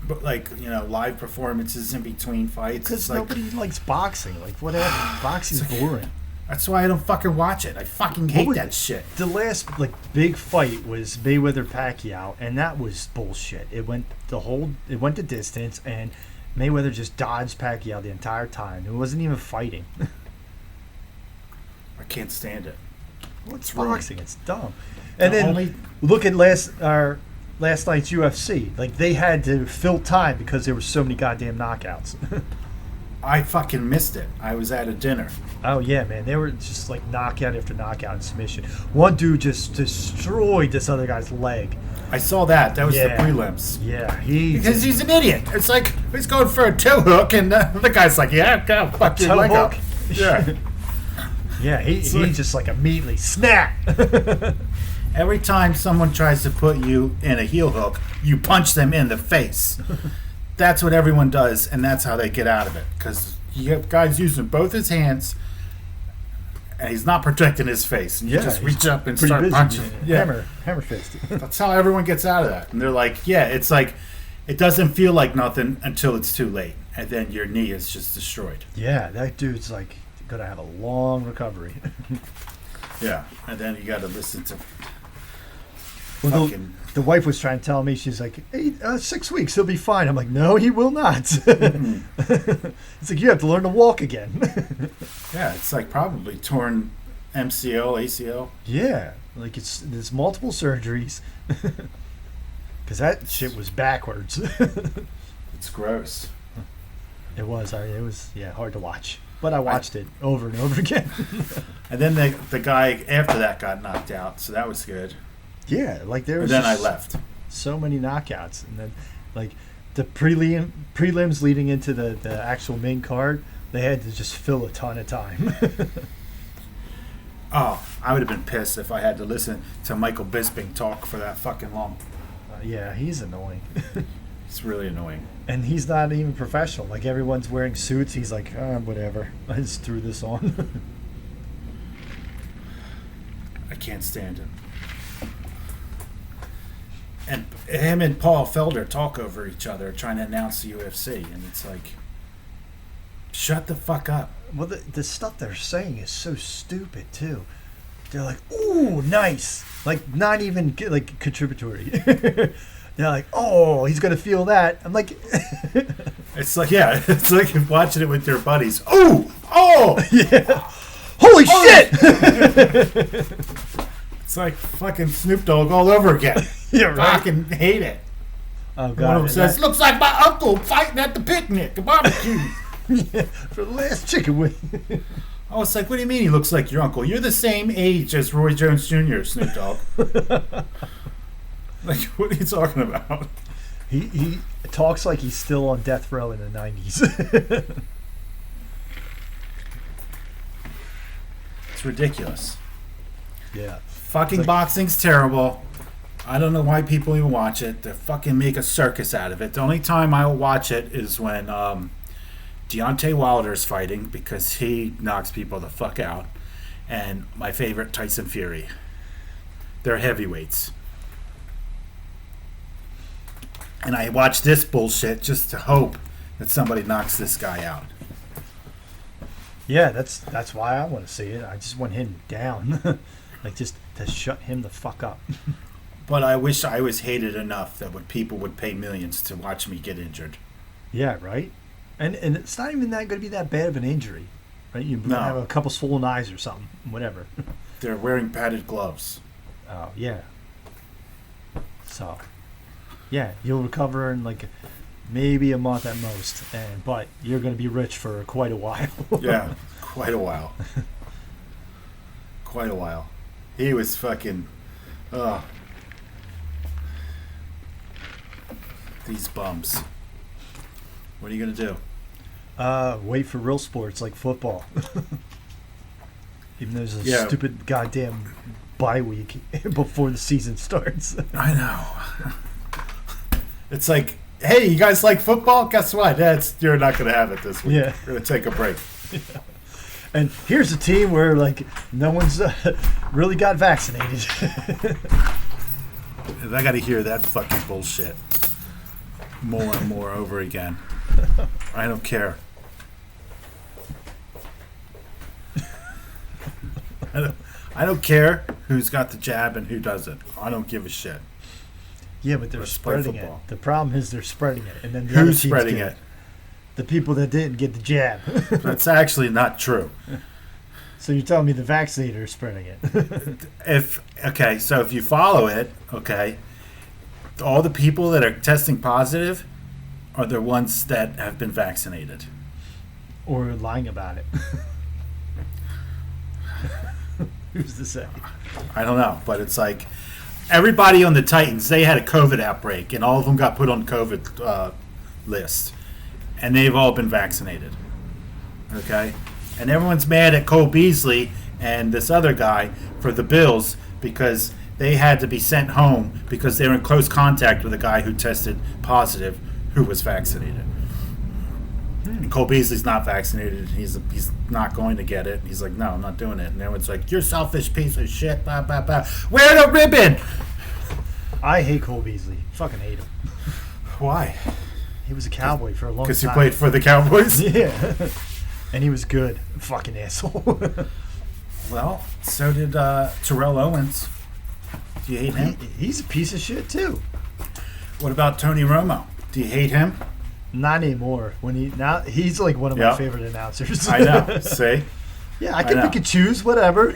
live performances in between fights. Because It's like, nobody likes boxing. Like whatever, boxing's boring. that's why I don't fucking watch it. I fucking hate was- that shit. The last big fight was Mayweather Pacquiao, and that was bullshit. It went the distance, and Mayweather just dodged Pacquiao the entire time. It wasn't even fighting. I can't stand it. What's wrong? boxing? It's dumb. And The then only- look at last night's UFC. Like they had to fill time because there were so many goddamn knockouts. I fucking missed it. I was at a dinner. Oh yeah, man, they were just like knockout after knockout and submission. One dude just destroyed this other guy's leg. I saw that. That was Yeah. the prelims. Yeah, he Because he's an idiot. It's like he's going for a toe hook, and the guy's like, "Yeah, go fuck your toe leg up." hook? Yeah. yeah he like- just like immediately snap. Every time someone tries to put you in a heel hook, you punch them in the face. That's what everyone does, and that's how they get out of it. Because you have guys using both his hands, and he's not protecting his face. And you just he's reach up and pretty start busy. punching. Yeah. Hammer fist. That's how everyone gets out of that. And they're like, yeah, it's like, it doesn't feel like nothing until it's too late. And then your knee is just destroyed. Yeah, that dude's like gonna have a long recovery. Yeah. And then you got to listen to Well, fucking... the wife was trying to tell me, she's like, hey, 6 weeks, he'll be fine. I'm like, no, he will not. It's like, you have to learn to walk again. Yeah, it's like probably torn MCL, ACL. Yeah, like there's multiple surgeries. Because that shit was backwards. It's gross. It was hard to watch. But I watched it over and over again. And then the guy after that got knocked out, so that was good. Yeah, like there And was then I just left. so many knockouts. And then, like, the prelims leading into the actual main card, they had to just fill a ton of time. Oh, I would have been pissed if I had to listen to Michael Bisping talk for that fucking long. Yeah, he's annoying. It's really annoying. And he's not even professional. Like, everyone's wearing suits. He's like, whatever. I just threw this on. I can't stand him. And him and Paul Felder talk over each other trying to announce the UFC, and it's like, shut the fuck up. Well, the stuff they're saying is so stupid, too. They're like, ooh, nice. Like, not even, like, contributory. They're like, oh, he's going to feel that. I'm like... It's like, yeah, it's like watching it with your buddies. Oh! yeah. Holy shit! It's like fucking Snoop Dogg all over again. Yeah, right. Fucking hate it. Oh One God! of them says, "Looks like my uncle fighting at the picnic, the barbecue." for the last chicken wing. I was like, "What do you mean he looks like your uncle? You're the same age as Roy Jones Jr., Snoop Dogg." Like, what are you talking about? He talks like he's still on death row in the 90s. It's ridiculous. Yeah. Fucking Like- boxing's terrible. I don't know why people even watch it. They fucking make a circus out of it. The only time I'll watch it is when Deontay Wilder's fighting, because he knocks people the fuck out. And my favorite, Tyson Fury. They're heavyweights. And I watch this bullshit just to hope that somebody knocks this guy out. Yeah, that's why I want to see it. I just want him down. Like, just to shut him the fuck up. But I wish I was hated enough that people would pay millions to watch me get injured. Yeah, right? And it's not even that going to be that bad of an injury. Right? You No. have a couple swollen eyes or something. Whatever. They're wearing padded gloves. Oh, yeah. So, yeah, you'll recover in like maybe a month at most, but you're going to be rich for quite a while. Yeah, quite a while. Quite a while. He was fucking. These bums. What are you gonna do? Wait for real sports like football. Even though there's a Yeah. stupid goddamn bye week before the season starts. I know. It's like, hey, you guys like football? Guess what? You're not gonna have it this week. Yeah. We're gonna take a break. And here's a team where like no one's really got vaccinated. I gotta hear that fucking bullshit more and more over again. I don't care. I don't care who's got the jab and who doesn't. I don't give a shit. Yeah, but they're Let's play spreading it. football. The problem is they're spreading it, and then the other Who's teams spreading get it? The people that didn't get the jab. That's actually not true. So you're telling me the vaccinated are spreading it? So if you follow it, okay, all the people that are testing positive are the ones that have been vaccinated. Or lying about it? Who's to say? I don't know, but it's like everybody on the Titans, they had a COVID outbreak, and all of them got put on COVID list, and they've all been vaccinated. Okay, and everyone's mad at Cole Beasley and this other guy for the Bills because they had to be sent home because they were in close contact with a guy who tested positive who was vaccinated. And Cole Beasley's not vaccinated. He's not going to get it. He's like, no, I'm not doing it. And everyone's like, you're a selfish piece of shit. Blah, blah, blah. Wear the ribbon. I hate Cole Beasley. Fucking hate him. Why? He was a Cowboy for a long time. Because he played for the Cowboys? Yeah. And he was good. Fucking asshole. Well, so did Terrell Owens. Do you hate him? He's a piece of shit too. What about Tony Romo? Do you hate him? Not anymore. He's like one of my Yep. favorite announcers. I know. See? Yeah, I can know. pick and choose whatever.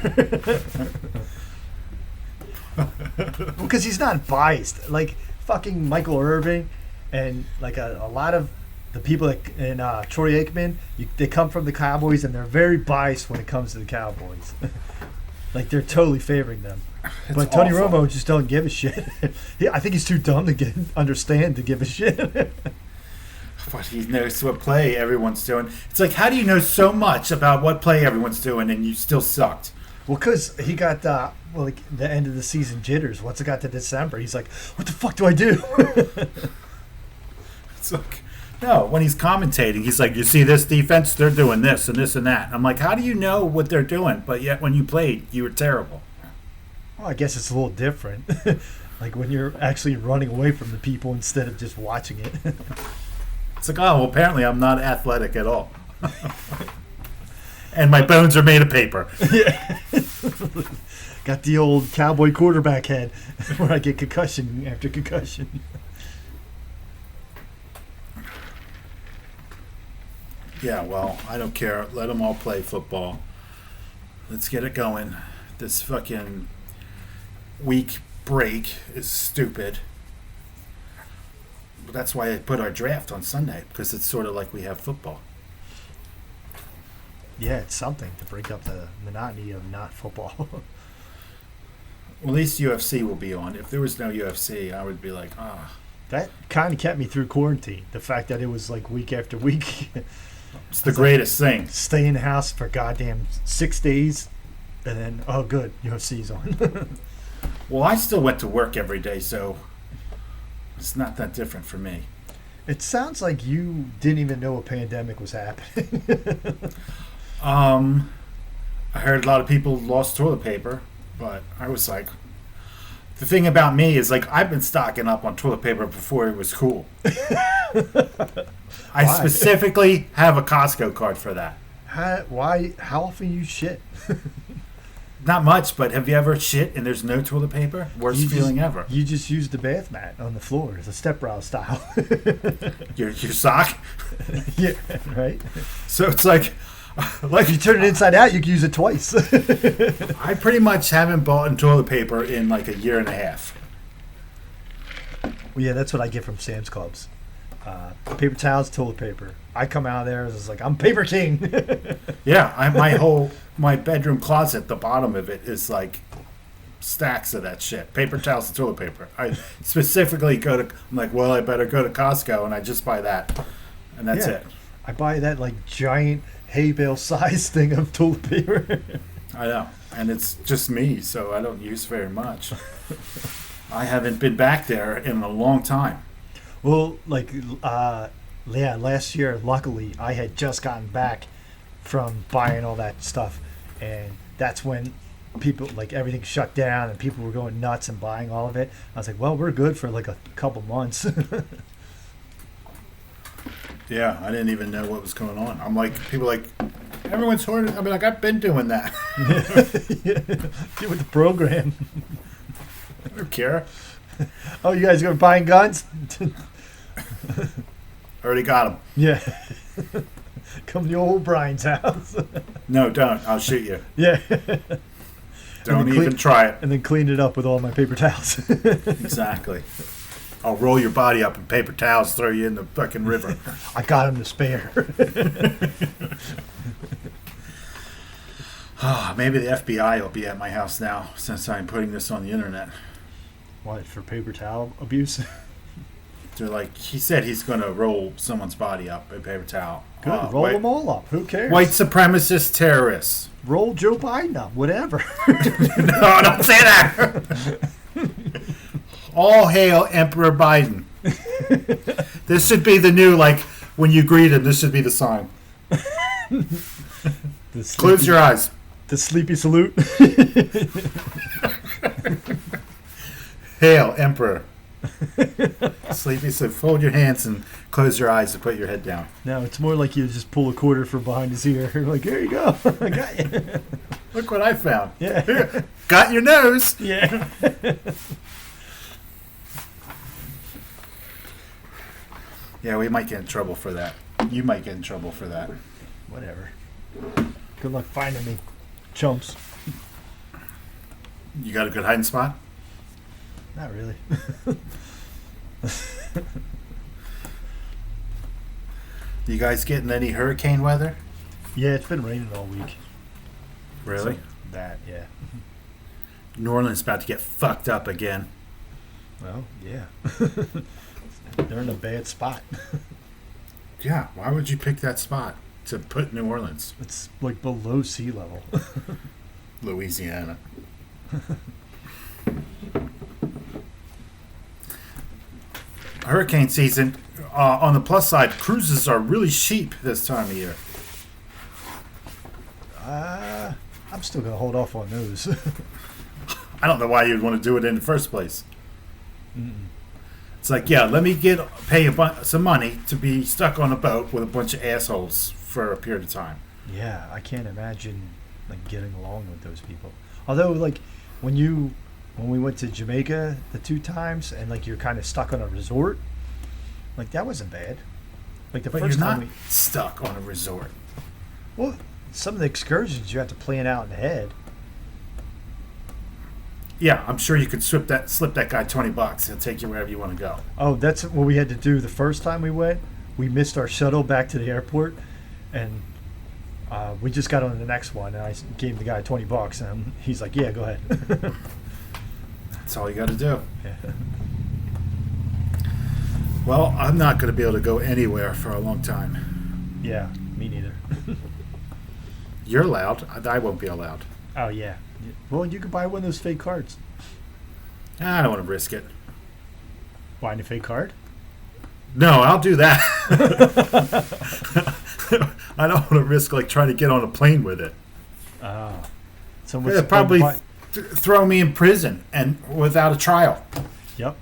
Because he's not biased. Like fucking Michael Irvin and like a lot of the people that and Troy Aikman, they come from the Cowboys and they're very biased when it comes to the Cowboys. Like they're totally favoring them. But Tony awful. Romo just don't give a shit. I think he's too dumb to understand to give a shit. But he knows what play everyone's doing. It's like, how do you know so much about what play everyone's doing and you still sucked? Well, because he got like the end of the season jitters. Once it got to December, he's like, "What the fuck do I do?" It's like, no, when he's commentating, he's like, you see this defense? They're doing this and this and that. And I'm like, how do you know what they're doing? But yet when you played, you were terrible. Well, I guess it's a little different. Like when you're actually running away from the people instead of just watching it. It's like, oh, well, apparently I'm not athletic at all. And my bones are made of paper. Got the old cowboy quarterback head where I get concussion after concussion. Yeah, well, I don't care. Let them all play football. Let's get it going. This fucking week break is stupid. That's why I put our draft on Sunday, because it's sort of like we have football. Yeah, it's something to break up the monotony of not football. Well, at least UFC will be on. If there was no UFC, I would be like, ah. That kind of kept me through quarantine. The fact that it was like week after week. It's the greatest thing. Stay in the house for goddamn 6 days, and then, oh, good, UFC's on. Well, I still went to work every day, so it's not that different for me. It sounds like you didn't even know a pandemic was happening. I heard a lot of people lost toilet paper, but I was like, the thing about me is like I've been stocking up on toilet paper before it was cool. I Why? specifically have a Costco card for that. How often you shit? Not much, but have you ever shit and there's no toilet paper? Worst You feeling just, ever. You just use the bath mat on the floor. It's a step brow style. Your sock. Yeah, right? So it's like If you turn it inside out, you can use it twice. I pretty much haven't bought toilet paper in like a year and a half. Well, yeah, that's what I get from Sam's Clubs. Paper towels, toilet paper. I come out of there and it's like, I'm paper king. Yeah, my bedroom closet, the bottom of it is like stacks of that shit. Paper towels and toilet paper. I specifically I'm like, well, I better go to Costco and I just buy that. And that's Yeah. it. I buy that like giant hay bale size thing of toilet paper. I know. And it's just me, so I don't use very much. I haven't been back there in a long time. Well, like, yeah, last year, luckily, I had just gotten back from buying all that stuff. And that's when people, like, everything shut down and people were going nuts and buying all of it. I was like, well, we're good for like a couple months. Yeah, I didn't even know what was going on. I'm like, people are like, everyone's hoarding. I mean, like, I've been doing that. Get with the program. I don't care. Oh, you guys are buying guns? Already got them. Yeah. Come to old Brian's house. No, don't. I'll shoot you. Yeah. Don't then even try it. And then clean it up with all my paper towels. Exactly. I'll roll your body up in paper towels, throw you in the fucking river. I got him to spare. Maybe the FBI will be at my house now since I'm putting this on the internet. What, for paper towel abuse? They're like, he said he's going to roll someone's body up in paper towel. Good. Roll them all up. Who cares? White supremacist terrorists. Roll Joe Biden up. Whatever. No, don't say that. All hail Emperor Biden. This should be the new, like, when you greet him, this should be the sign. Close your eyes. The sleepy salute. Hail Emperor. Sleepy, so fold your hands and close your eyes and put your head down. No, it's more like you just pull a quarter from behind his ear. Like, here you go. I got you. Look what I found. Yeah. Here, got your nose. Yeah. Yeah, we might get in trouble for that. You might get in trouble for that. Whatever. Good luck finding me, chumps. You got a good hiding spot? Not really. You guys getting any hurricane weather? Yeah, it's been raining all week. Really? So that, yeah. New Orleans is about to get fucked up again. Well, yeah. They're in a bad spot. Yeah, why would you pick that spot to put New Orleans? It's like below sea level. Louisiana. Hurricane season. On the plus side, cruises are really cheap this time of year. I'm still going to hold off on those. I don't know why you'd want to do it in the first place. It's like, yeah, let me pay some money to be stuck on a boat with a bunch of assholes for a period of time. Yeah, I can't imagine like getting along with those people. Although, like when we went to Jamaica the 2 times, and like you're kind of stuck on a resort, like that wasn't bad. Like the But first you're time not stuck on a resort. well, some of the excursions you have to plan out in the head. Yeah, I'm sure you could slip that guy $20. He'll take you wherever you want to go. Oh, that's what we had to do the first time we went. We missed our shuttle back to the airport, and we just got on the next one. And I gave the guy $20, and he's like, "Yeah, go ahead." That's all you got to do. Yeah. Well, I'm not going to be able to go anywhere for a long time. Yeah, me neither. You're allowed. I won't be allowed. Oh yeah. Well, you could buy one of those fake cards. I don't want to risk it. Buying a fake card? No, I'll do that. I don't want to risk like trying to get on a plane with it. So They'll probably throw me in prison and without a trial. Yep.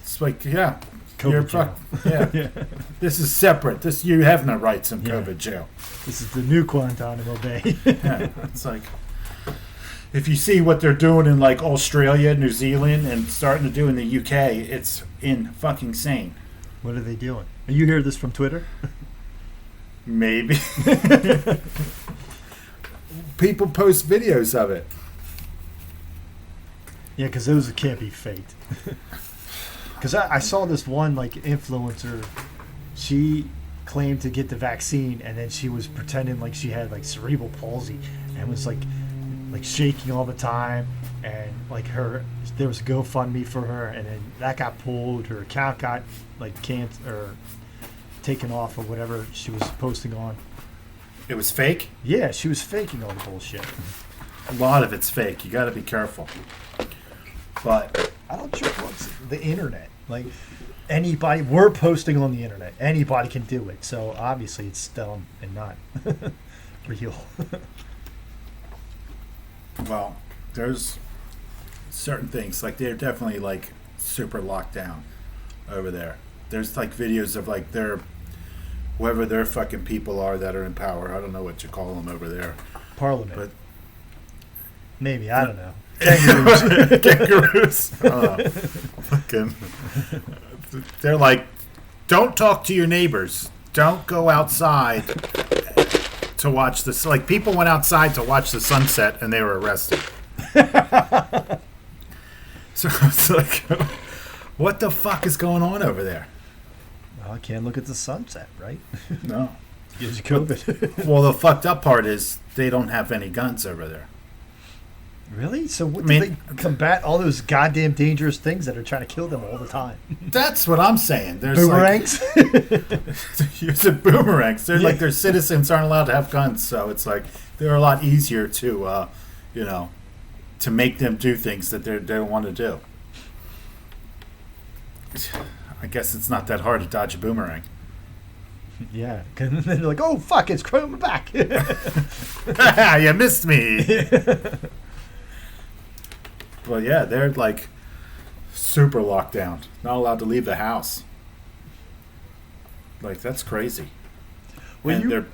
It's like, yeah, COVID you're jail. yeah. This is separate. This you have no rights in Yeah. COVID jail. This is the new Guantanamo Bay. Yeah, it's like if you see what they're doing in like Australia, New Zealand, and starting to do in the UK, it's in fucking sane. What are they doing? And you hear this from Twitter? Maybe. People post videos of it. Yeah, because those can't be faked. Because I saw this one like influencer. She claimed to get the vaccine, and then she was pretending like she had like cerebral palsy, and was like shaking all the time, and like there was a GoFundMe for her, and then that got pulled. Her account got like or taken off or whatever she was posting on. It was fake. Yeah, she was faking all the bullshit. A lot of it's fake. You got to be careful. But I don't trust the internet. Like anybody, we're posting on the internet. Anybody can do it. So obviously it's dumb and not real. well, there's certain things like they're definitely like super locked down over there. There's like videos of like whoever their fucking people are that are in power. I don't know what you call them over there. Parliament. But maybe, I don't know. Kangaroos. Fucking. They're like, don't talk to your neighbors. Don't go outside to watch this. Like people went outside to watch the sunset and they were arrested. So it's like, what the fuck is going on over there? Well, I can't look at the sunset, right? No. Gives you COVID. Well, the fucked up part is they don't have any guns over there. Really? So what I mean, do they combat all those goddamn dangerous things that are trying to kill them all the time? That's what I'm saying. There's Boomerangs? Like, using boomerangs. They're like their citizens aren't allowed to have guns, so it's like they're a lot easier to, to make them do things that they don't want to do. I guess it's not that hard to dodge a boomerang. Yeah. And then they're like, oh, fuck, it's coming back. You missed me. Well, yeah, they're like super locked down. Not allowed to leave the house. Like, that's crazy. Well, and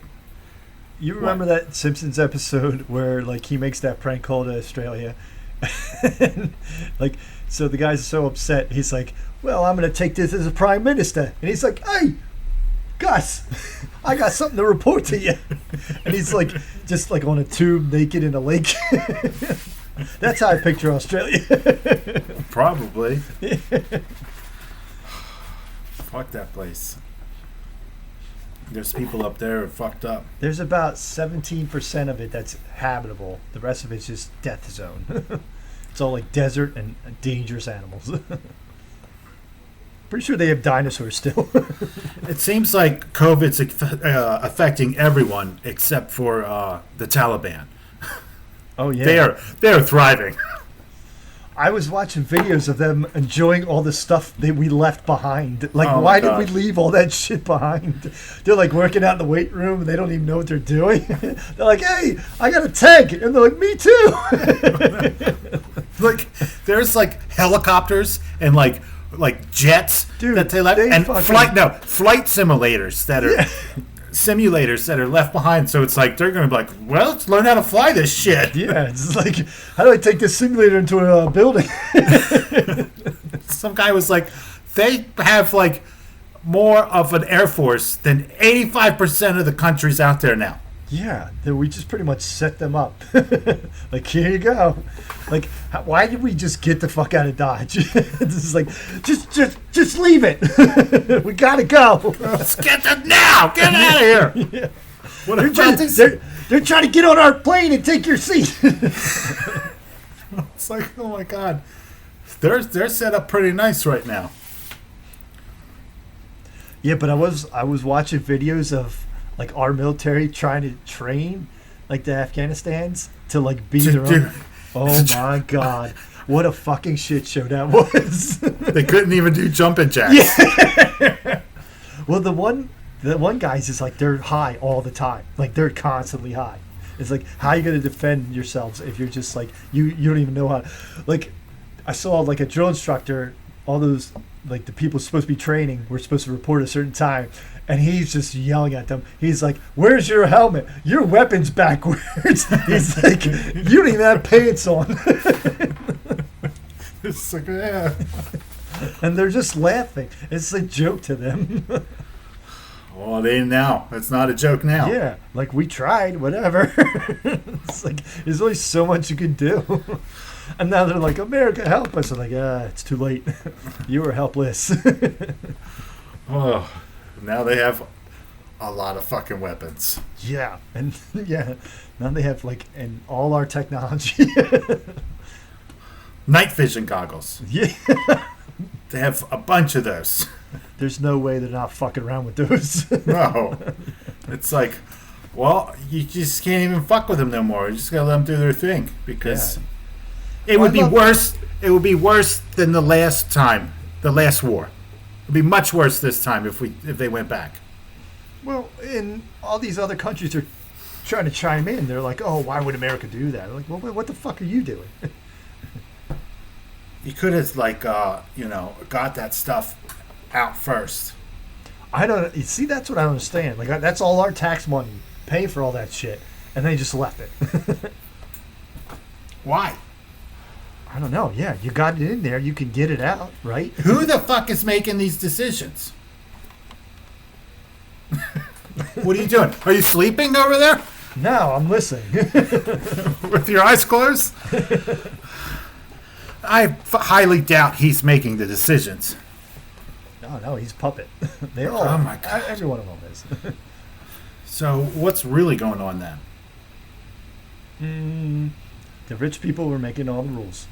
you remember that Simpsons episode where like he makes that prank call to Australia? Like, so the guy's so upset. He's like, well, I'm going to take this as a prime minister. And he's like, hey, Gus, I got something to report to you. And he's like, just like on a tube naked in a lake. That's how I picture Australia. Probably. Fuck that place. There's people up there who are fucked up. There's about 17% of it that's habitable. The rest of it's just death zone. It's all like desert and dangerous animals. Pretty sure they have dinosaurs still. It seems like COVID's affecting everyone except for the Taliban. Oh yeah, They're thriving. I was watching videos of them enjoying all the stuff that we left behind. Like, Oh, why my did we God. leave all that shit behind? They're like working out in the weight room and they don't even know what they're doing. They're like, hey, I got a tank. And they're like, me too. Like, there's like helicopters and like jets Dude, that they left, they and fucking- flight simulators that are simulators that are left behind. So it's like they're going to be like, well, let's learn how to fly this shit. Yeah, it's like, how do I take this simulator into a building? Some guy was like, they have like more of an air force than 85% of the countries out there now. Yeah, then we just pretty much set them up. Like, here you go. Like, why did we just get the fuck out of Dodge? This is like, just leave it. We gotta go. Let's get them now. Get out of here. Yeah. What They're about trying, this? they're trying to get on our plane and take your seat. It's like, oh my god, they're set up pretty nice right now. Yeah, but I was watching videos of like our military trying to train like the Afghanistans to like be their own. Oh my god, what a fucking shit show that was. They couldn't even do jumping jacks. Yeah. Well, the one guy's just like they're high all the time, like they're constantly high. It's like, how are you gonna defend yourselves if you're just like you don't even know how? Like, I saw like a drill instructor, all those like the people supposed to be training were supposed to report at a certain time, and he's just yelling at them. He's like, "Where's your helmet? Your weapon's backwards." He's like, "You don't even have pants on." It's like, yeah. And they're just laughing. It's a joke to them. Well, they now. It's not a joke now. Yeah, like we tried, whatever. It's like there's only so much you can do. And now they're like, "America, help us!" I'm like, it's too late. You were helpless. Oh, now they have a lot of fucking weapons. Yeah, and yeah, now they have like and all our technology. Night vision goggles. Yeah, They have a bunch of those. there's no way they're not fucking around with those. No. It's like, well, you just can't even fuck with them no more. You just gotta let them do their thing because it would be worse. It would be worse than the last time, the last war. It'd be much worse this time if they went back. Well, and all these other countries are trying to chime in. They're like, "Oh, why would America do that?" I'm like, well, what the fuck are you doing? You could have got that stuff out first. I don't. You see, that's what I don't understand. Like, that's all our tax money pay for all that shit, and they just left it. Why? I don't know. Yeah, you got it in there. You can get it out, right? Who the fuck is making these decisions? What are you doing? Are you sleeping over there No, I'm listening. with your eyes closed? I highly doubt he's making the decisions. No, he's puppet. They all. Oh my God. Every one of them is. So what's really going on then? The rich people were making all the rules.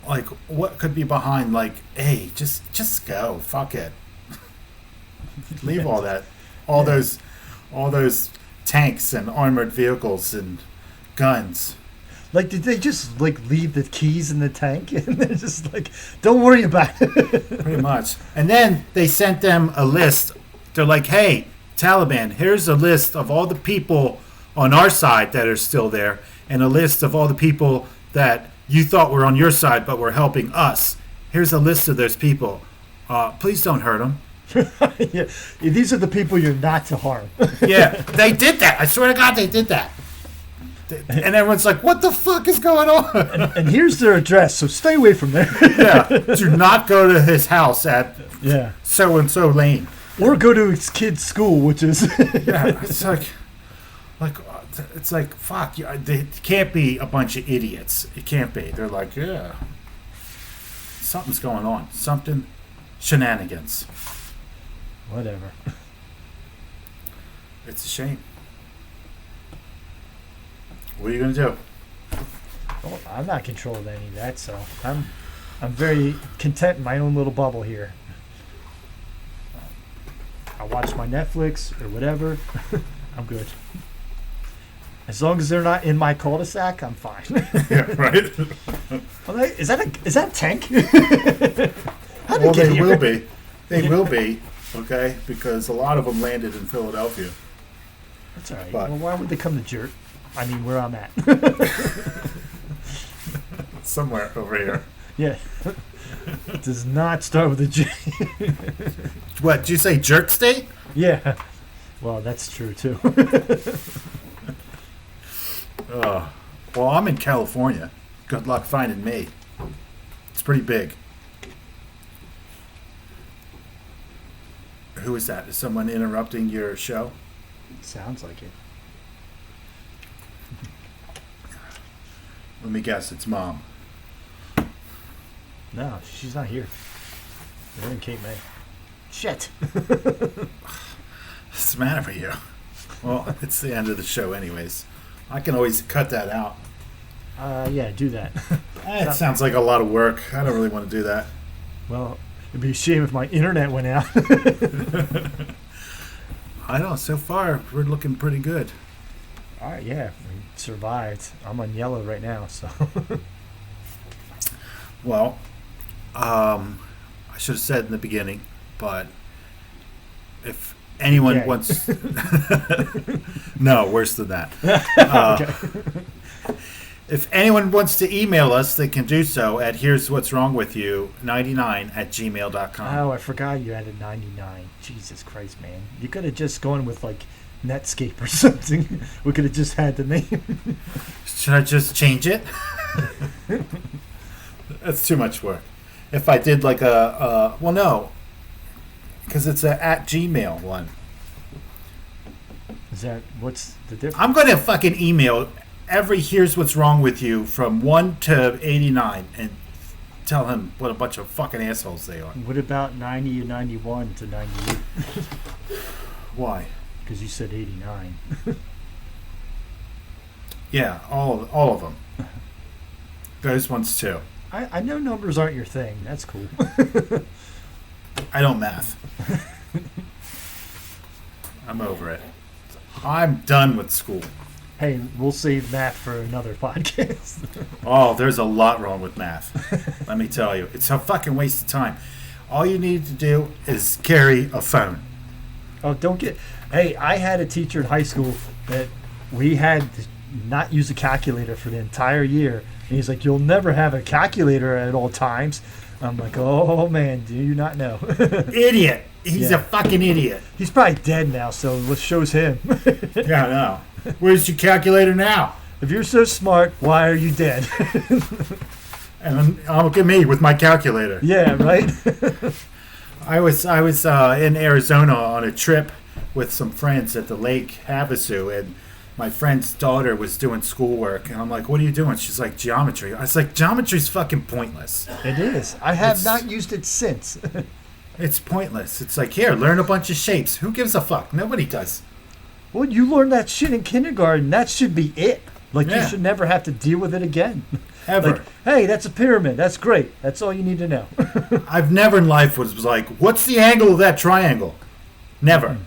Like, what could be behind? Like, hey, just go, fuck it, leave all that, all those tanks and armored vehicles and guns. Like, did they just like leave the keys in the tank and they're just like, don't worry about it? Pretty much. And then they sent them a list. They're like, hey, Taliban, here's a list of all the people on our side that are still there, and a list of all the people that you thought were on your side but were helping us. Here's a list of those people. Please don't hurt them. Yeah, these are the people you're not to harm. Yeah, they did that. I swear to God, they did that. And everyone's like, what the fuck is going on? And here's their address, so stay away from there. Yeah, do not go to his house at Yeah. so-and-so lane. Or go to his kid's school, which is. Yeah, it's like, fuck, they can't be a bunch of idiots. It can't be. They're like, yeah, something's going on. Something, shenanigans. Whatever. It's a shame. What are you gonna do? Well, I'm not controlling any of that, so I'm very content in my own little bubble here. I watch my Netflix or whatever. I'm good. As long as they're not in my cul-de-sac, I'm fine. Yeah, right. Well, is that a tank? How did Well, it get they here? will be. They will be. Okay, because a lot of them landed in Philadelphia. That's all right. But- Well, why would they come to Jerk? I mean, where I'm at. Somewhere over here. Yeah. It does not start with a J. What, did you say Jerk State? Yeah. Well, that's true, too. Well, I'm in California. Good luck finding me. It's pretty big. Who is that? Is someone interrupting your show? Sounds like it. Let me guess, it's Mom. No, she's not here. They're in Cape May. Shit. What's the matter with you? Well, it's the end of the show anyways. I can always cut that out. Yeah, do that. It sounds like a lot of work. I don't really want to do that. Well, it'd be a shame if my internet went out. I don't know. So far, we're looking pretty good. All right, yeah, we survived. I'm on yellow right now, so. Well, I should have said in the beginning, but if anyone Okay. wants... No, worse than that. Okay. If anyone wants to email us, they can do so at here's what's wrong with you 99@gmail.com. Oh, I forgot you added 99. Jesus Christ, man. You could have just gone with, like, Netscape or something. We could have just had the name. Should I just change it? That's too much work. If I did like well, no, because it's a at Gmail one. Is that, what's the difference? I'm going to fucking email every here's what's wrong with you from 1 to 89 and tell him what a bunch of fucking assholes they are. What about 90 and 91 to 98? Why? Because you said 89. Yeah, all of them. Those ones too. I know numbers aren't your thing. That's cool. I don't math. I'm over it. I'm done with school. Hey, we'll save math for another podcast. Oh, there's a lot wrong with math. Let me tell you. It's a fucking waste of time. All you need to do is carry a phone. Oh, don't get. Hey, I had a teacher in high school that we had to not use a calculator for the entire year. And he's like, "You'll never have a calculator at all times." I'm like, "Oh man, do you not know?" Idiot. He's Yeah. a fucking idiot. He's probably dead now, so what shows him? Yeah, I know. Where's your calculator now? If you're so smart, why are you dead? And then look at me with my calculator. Yeah, right. I was in Arizona on a trip with some friends at the Lake Havasu, and my friend's daughter was doing schoolwork, and I'm like, "What are you doing?" She's like, "Geometry." I was like, "Geometry's fucking pointless. It is. I have It's- not used it since. It's pointless. It's like, here, learn a bunch of shapes. Who gives a fuck? Nobody does." Well, you learned that shit in kindergarten. That should be it. Like, Yeah. you should never have to deal with it again. Ever. Like, hey, that's a pyramid. That's great. That's all you need to know. I've never in life was like, what's the angle of that triangle? Never.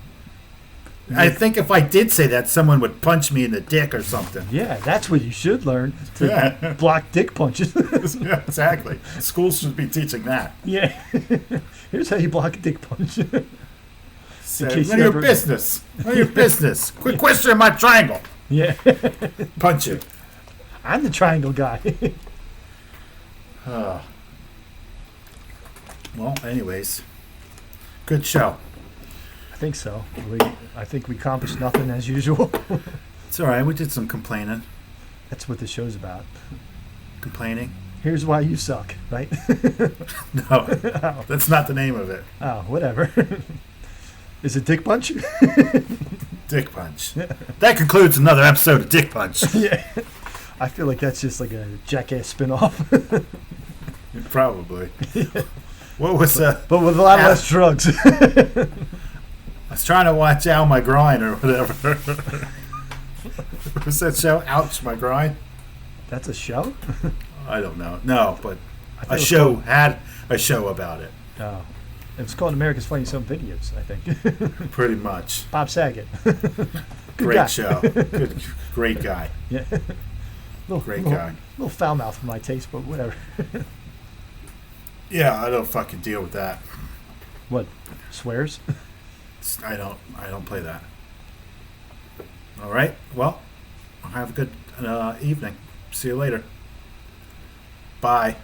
I think if I did say that, someone would punch me in the dick or something. Yeah, that's what you should learn to Yeah. block dick punches. Yeah, exactly. Schools should be teaching that. Yeah. Here's how you block a dick punch. Say, case none you of your ever- business. None of your business. Quit questioning my triangle. Yeah. Punch you. I'm the triangle guy. Well, anyways. Good show. I think so. I think we accomplished nothing as usual. It's all right. We did some complaining. That's what the show's about. Complaining? Here's why you suck, right? No. That's not the name of it. Oh, whatever. Is it dick punch? Dick Punch. That concludes another episode of Dick Punch. Yeah. I feel like that's just like a Jackass spinoff, Probably. What was but with a lot Al- less drugs. I was trying to watch Out My Grind or whatever. What was that show? Ouch My Grind? That's a show? I don't know. No, but I thought a it was show had a show about it. Oh. It was called America's Funniest Home Videos, I think. Pretty much. Bob Saget. Great guy. show. Good, great guy. Yeah. Little, Great little, guy. little foul mouth for my taste, but whatever. Yeah, I don't fucking deal with that. What? Swears? I don't play that. All right. Well, have a good evening. See you later. Bye.